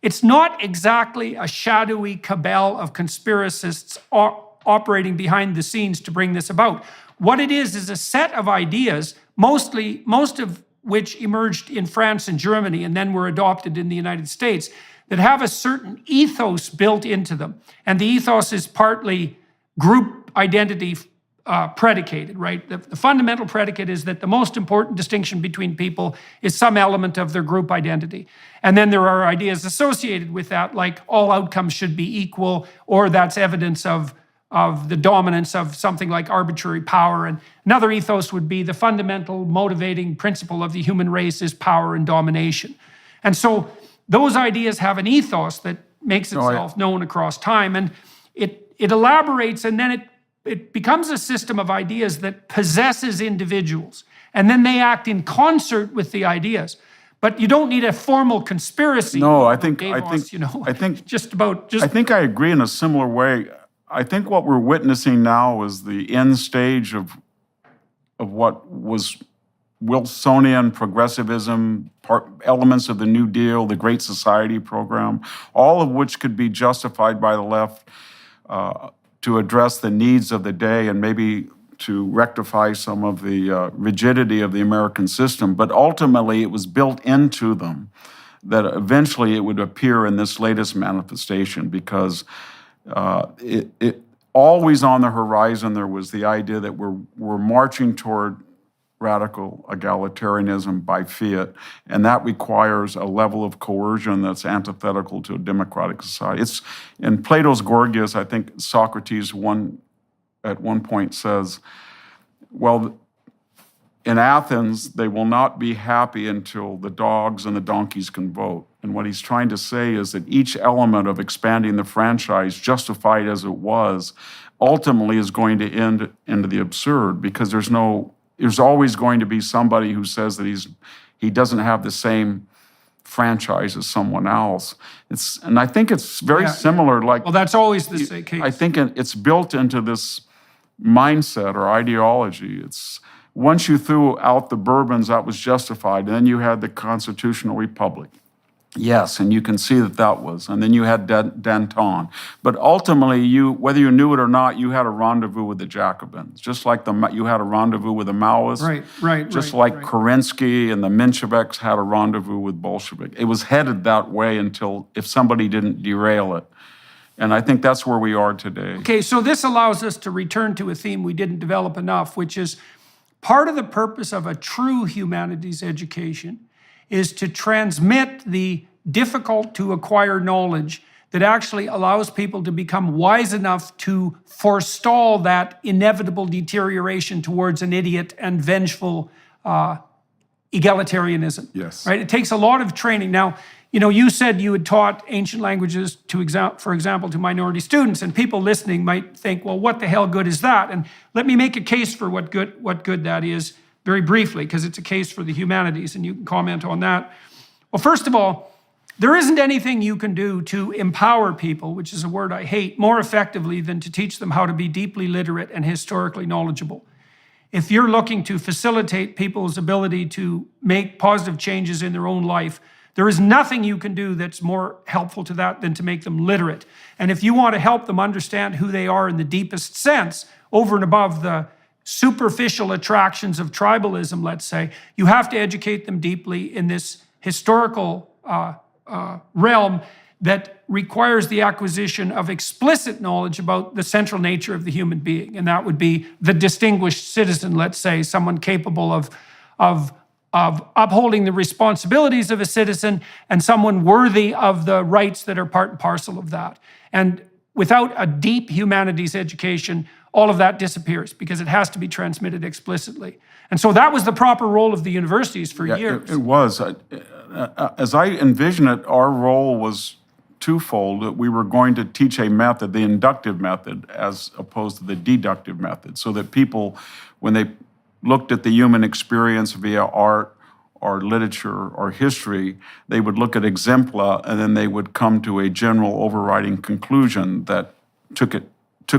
It's not exactly a shadowy cabal of conspiracists operating behind the scenes to bring this about. What it is a set of ideas, most of which emerged in France and Germany and then were adopted in the United States, that have a certain ethos built into them. And the ethos is partly group identity predicated, right? The fundamental predicate is that the most important distinction between people is some element of their group identity. And then there are ideas associated with that, like all outcomes should be equal, or that's evidence of the dominance of something like arbitrary power. And another ethos would be the fundamental motivating principle of the human race is power and domination. And so those ideas have an ethos that makes itself known across time, and it elaborates, and then it becomes a system of ideas that possesses individuals, and then they act in concert with the ideas. But you don't need a formal conspiracy. No, I think just about. I think I agree in a similar way. I think what we're witnessing now is the end stage of what was Wilsonian progressivism, elements of the New Deal, the Great Society program, all of which could be justified by the left to address the needs of the day and maybe to rectify some of the rigidity of the American system. But ultimately, it was built into them that eventually it would appear in this latest manifestation, because it always on the horizon there was the idea that we're marching toward radical egalitarianism by fiat, and that requires a level of coercion that's antithetical to a democratic society. It's in Plato's Gorgias, I think Socrates at one point says, well, in Athens, they will not be happy until the dogs and the donkeys can vote. And what he's trying to say is that each element of expanding the franchise, justified as it was, ultimately is going to end into the absurd, because there's always going to be somebody who says that he doesn't have the same franchise as someone else. And I think it's very similar. Like, well, that's always the case. I think it's built into this mindset or ideology. It's once you threw out the Bourbons, that was justified. And then you had the constitutional republic. Yes, and you can see that was. And then you had Danton. But ultimately, whether you knew it or not, you had a rendezvous with the Jacobins. Just like you had a rendezvous with the Maoists. Right. Just like Kerensky and the Mensheviks had a rendezvous with Bolshevik. It was headed that way until if somebody didn't derail it. And I think that's where we are today. Okay, so this allows us to return to a theme we didn't develop enough, which is part of the purpose of a true humanities education is to transmit the difficult to acquire knowledge that actually allows people to become wise enough to forestall that inevitable deterioration towards an idiot and vengeful egalitarianism. Yes. Right? It takes a lot of training. Now, you said you had taught ancient languages, for example, to minority students, and people listening might think, well, what the hell good is that? And let me make a case for what good that is very briefly, because it's a case for the humanities, and you can comment on that. Well, first of all, there isn't anything you can do to empower people, which is a word I hate, more effectively than to teach them how to be deeply literate and historically knowledgeable. If you're looking to facilitate people's ability to make positive changes in their own life, there is nothing you can do that's more helpful to that than to make them literate. And if you want to help them understand who they are in the deepest sense, over and above the superficial attractions of tribalism, let's say, you have to educate them deeply in this historical realm that requires the acquisition of explicit knowledge about the central nature of the human being. And that would be the distinguished citizen, let's say, someone capable of upholding the responsibilities of a citizen, and someone worthy of the rights that are part and parcel of that. And without a deep humanities education, all of that disappears, because it has to be transmitted explicitly. And so that was the proper role of the universities for years. It was. As I envision it, our role was twofold. That we were going to teach a method, the inductive method, as opposed to the deductive method, so that people, when they looked at the human experience via art or literature or history, they would look at exempla, and then they would come to a general overriding conclusion that took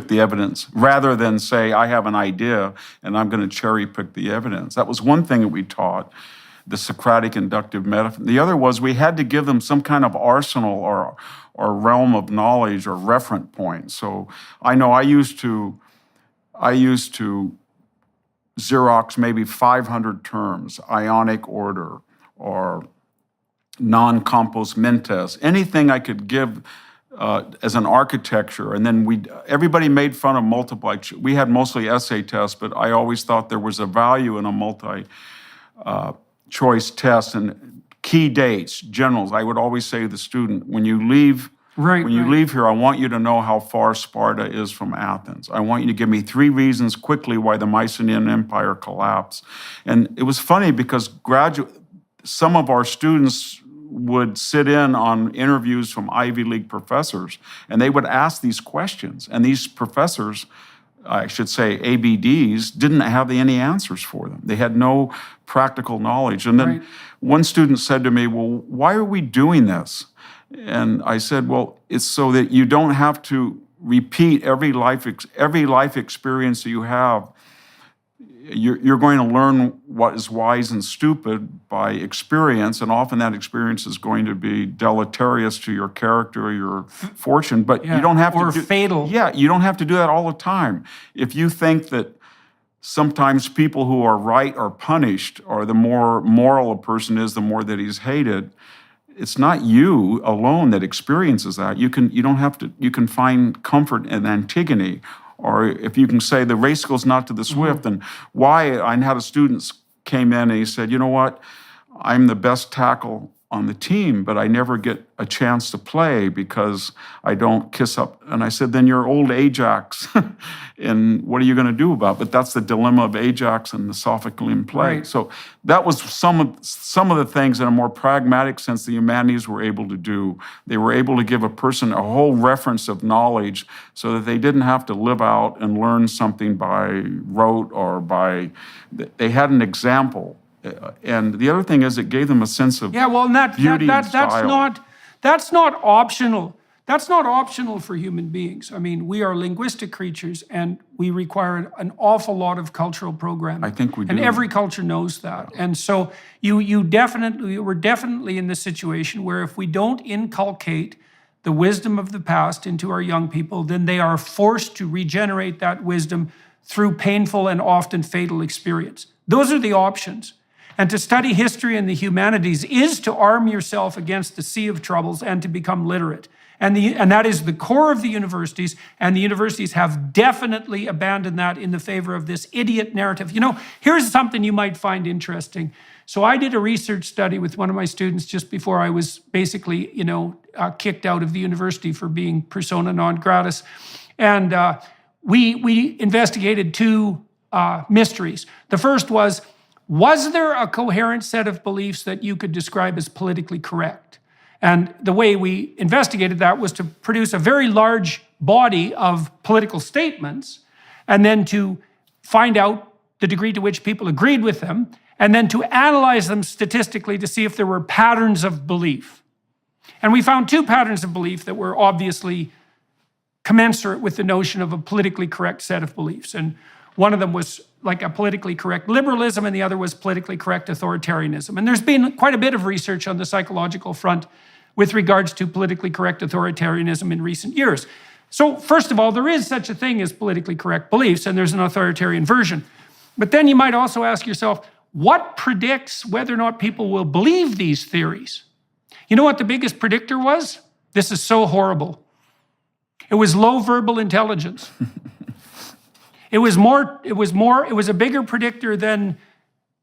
the evidence, rather than say, I have an idea and I'm going to cherry pick the evidence. That was one thing that we taught. the Socratic inductive method. The other was we had to give them some kind of arsenal or realm of knowledge or referent point. So I know I used to Xerox maybe 500 terms, ionic order or non-compos mentis, anything I could give as an architecture. And then everybody made fun of multiply. We had mostly essay tests, but I always thought there was a value in a multi-choice test. And key dates, generals, I would always say to the student, when you leave leave here, I want you to know how far Sparta is from Athens. I want you to give me 3 reasons quickly why the Mycenaean Empire collapsed. And it was funny because some of our students would sit in on interviews from Ivy League professors, and they would ask these questions. And these professors, I should say ABDs, didn't have any answers for them. They had no practical knowledge. And then one student said to me, well, why are we doing this? And I said, well, it's so that you don't have to repeat every life experience that you have. You're going to learn what is wise and stupid by experience, and often that experience is going to be deleterious to your character or your fortune, but you don't have to fatal. Yeah, you don't have to do that all the time. If you think that sometimes people who are right are punished, or the more moral a person is, the more that he's hated, it's not you alone that experiences that. You can find comfort in Antigone. Or if you can say the race goes not to the swift, and why I had a student came in and he said, you know what, I'm the best tackle on the team, but I never get a chance to play because I don't kiss up. And I said, then you're old Ajax, and what are you going to do about it? But that's the dilemma of Ajax and the Sophoclean play. Right. So that was some of the things in a more pragmatic sense the humanities were able to do. They were able to give a person a whole reference of knowledge so that they didn't have to live out and learn something by rote or they had an example. And the other thing is it gave them a sense of beauty and style. That's not optional. That's not optional for human beings. I mean, we are linguistic creatures, and we require an awful lot of cultural programming. I think we do. And every culture knows that. And so we're definitely in the situation where if we don't inculcate the wisdom of the past into our young people, then they are forced to regenerate that wisdom through painful and often fatal experience. Those are the options. And to study history and the humanities is to arm yourself against the sea of troubles and to become literate. And that is the core of the universities, and the universities have definitely abandoned that in the favor of this idiot narrative. You know, here's something you might find interesting. So I did a research study with one of my students just before I was basically, kicked out of the university for being persona non gratis. And we investigated 2 mysteries. The first was there a coherent set of beliefs that you could describe as politically correct? And the way we investigated that was to produce a very large body of political statements, and then to find out the degree to which people agreed with them, and then to analyze them statistically to see if there were patterns of belief. And we found 2 patterns of belief that were obviously commensurate with the notion of a politically correct set of beliefs. And one of them was like a politically correct liberalism, and the other was politically correct authoritarianism. And there's been quite a bit of research on the psychological front with regards to politically correct authoritarianism in recent years. So first of all, there is such a thing as politically correct beliefs, and there's an authoritarian version. But then you might also ask yourself, what predicts whether or not people will believe these theories? You know what the biggest predictor was? This is so horrible. It was low verbal intelligence. It was a bigger predictor than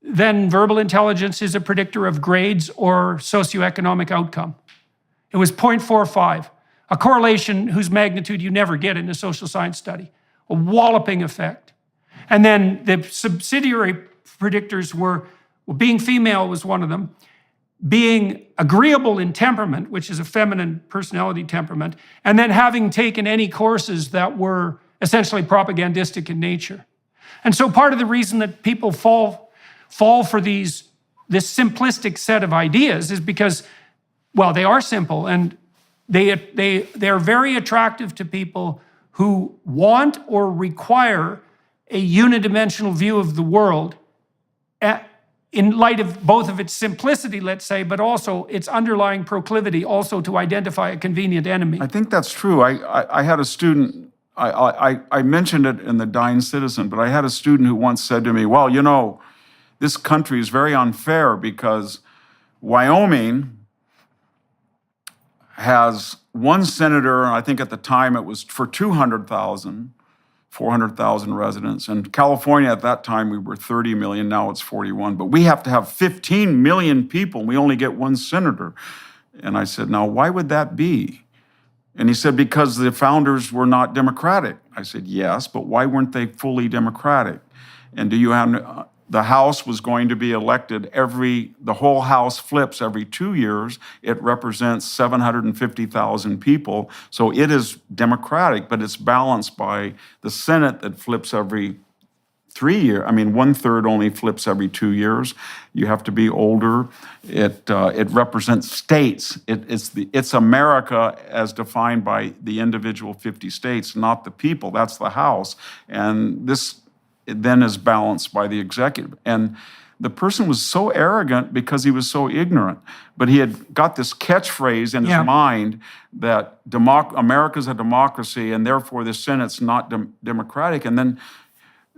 verbal intelligence is a predictor of grades or socioeconomic outcome. It was 0.45, a correlation whose magnitude you never get in a social science study, a walloping effect. And then the subsidiary predictors were, being female was one of them, being agreeable in temperament, which is a feminine personality temperament, and then having taken any courses that were essentially propagandistic in nature. And so part of the reason that people fall for this simplistic set of ideas is because, well, they are simple, and they're very attractive to people who want or require a unidimensional view of the world in light of both of its simplicity, let's say, but also its underlying proclivity also to identify a convenient enemy. I think that's true. I had a student, I mentioned it in The Dying Citizen, but I had a student who once said to me, well, you know, this country is very unfair because Wyoming has one senator, I think at the time it was for 400,000 residents. And California at that time, we were 30 million, now it's 41. But we have to have 15 million people, and we only get one senator. And I said, now, why would that be? And he said, because the founders were not democratic. I said, yes, but why weren't they fully democratic? And do you have, the House was going to be elected the whole House flips every 2 years. It represents 750,000 people. So it is democratic, but it's balanced by the Senate that flips every 3 years. I mean, 1/3 only flips every 2 years. You have to be older. It represents states. It's America as defined by the individual 50 states, not the people. That's the House. And this then is balanced by the executive. And the person was so arrogant because he was so ignorant. But he had got this catchphrase in his mind that America's a democracy and therefore the Senate's not democratic. And then,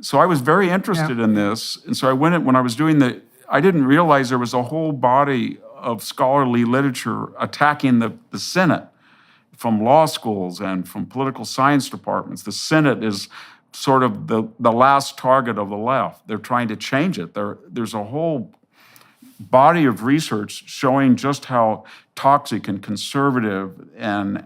so I was very interested in this. And so I went, when I was doing I didn't realize there was a whole body of scholarly literature attacking the Senate from law schools and from political science departments. The Senate is sort of the last target of the left. They're trying to change it. There's a whole body of research showing just how toxic and conservative and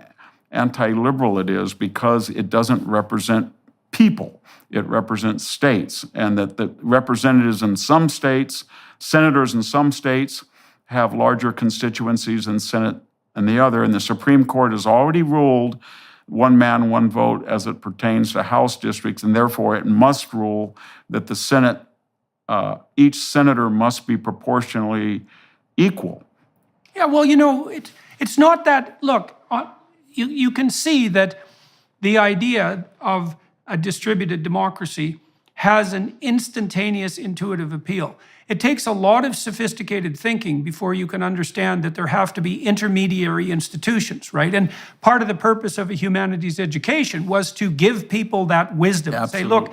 anti-liberal it is because it doesn't represent people. It represents states, and that the representatives in some states, senators in some states, have larger constituencies than Senate and the other. And the Supreme Court has already ruled one man, one vote as it pertains to House districts, and therefore it must rule that the Senate, each senator must be proportionally equal. Yeah, well, you know, it's not that, look, you can see that the idea of a distributed democracy has an instantaneous intuitive appeal. It takes a lot of sophisticated thinking before you can understand that there have to be intermediary institutions, right? And part of the purpose of a humanities education was to give people that wisdom. Say, look,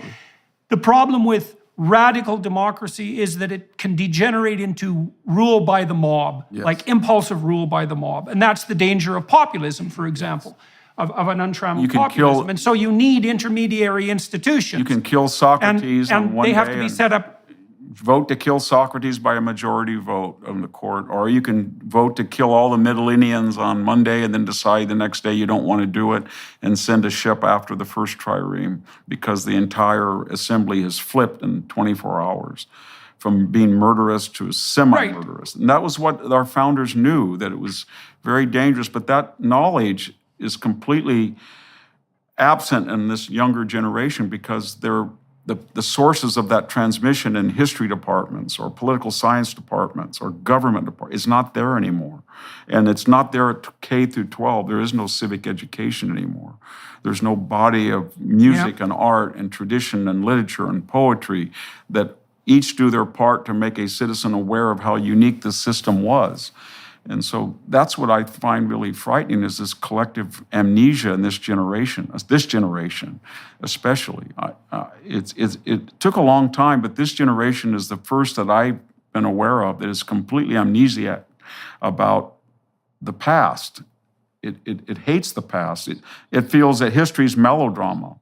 the problem with radical democracy is that it can degenerate into rule by the mob, like impulsive rule by the mob. And that's the danger of populism, for example. Of an untrammeled populism. And so you need intermediary institutions. You can kill Socrates and one day. they have to be set up. Vote to kill Socrates by a majority vote of the court, or you can vote to kill all the Middle-Indians on Monday and then decide the next day you don't want to do it and send a ship after the first trireme because the entire assembly has flipped in 24 hours from being murderous to semi-murderous. And that was what our founders knew, that it was very dangerous, but that knowledge is completely absent in this younger generation because they're the sources of that transmission in history departments or political science departments or government departments is not there anymore. And it's not there at K through 12. There is no civic education anymore. There's no body of music and art and tradition and literature and poetry that each do their part to make a citizen aware of how unique the system was. And so that's what I find really frightening is this collective amnesia in this generation especially. It took a long time, but this generation is the first that I've been aware of that is completely amnesiac about the past. It hates the past. It feels that history's melodrama.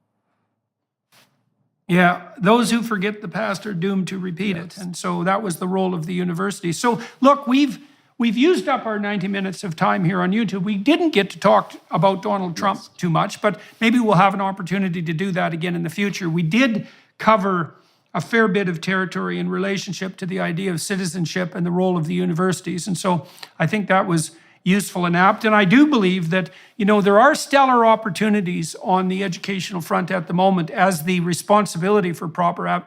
Yeah, those who forget the past are doomed to repeat it. And so that was the role of the university. So look, we've used up our 90 minutes of time here on YouTube. We didn't get to talk about Donald Trump too much, but maybe we'll have an opportunity to do that again in the future. We did cover a fair bit of territory in relationship to the idea of citizenship and the role of the universities. And so I think that was useful and apt. And I do believe that, you know, there are stellar opportunities on the educational front at the moment as the responsibility for proper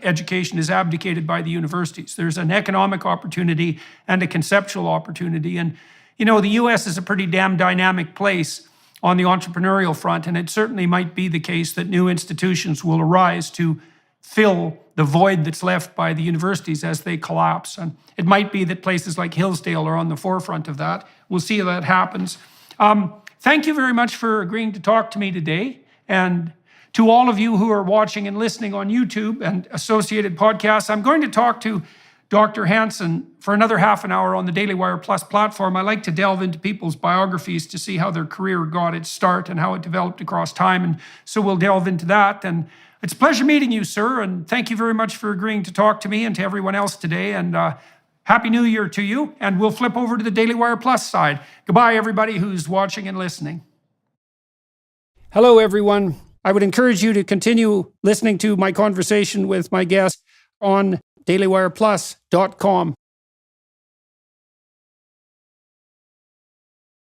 education is abdicated by the universities. There's an economic opportunity and a conceptual opportunity. And, you know, the US is a pretty damn dynamic place on the entrepreneurial front, and it certainly might be the case that new institutions will arise to fill the void that's left by the universities as they collapse. And it might be that places like Hillsdale are on the forefront of that. We'll see how that happens. Thank you very much for agreeing to talk to me today. And to all of you who are watching and listening on YouTube and associated podcasts, I'm going to talk to Dr. Hanson for another half an hour on the Daily Wire Plus platform. I like to delve into people's biographies to see how their career got its start and how it developed across time. And so we'll delve into that. And it's a pleasure meeting you, sir. And thank you very much for agreeing to talk to me and to everyone else today. And Happy New Year to you. And we'll flip over to the Daily Wire Plus side. Goodbye, everybody who's watching and listening. Hello, everyone. I would encourage you to continue listening to my conversation with my guest on dailywireplus.com.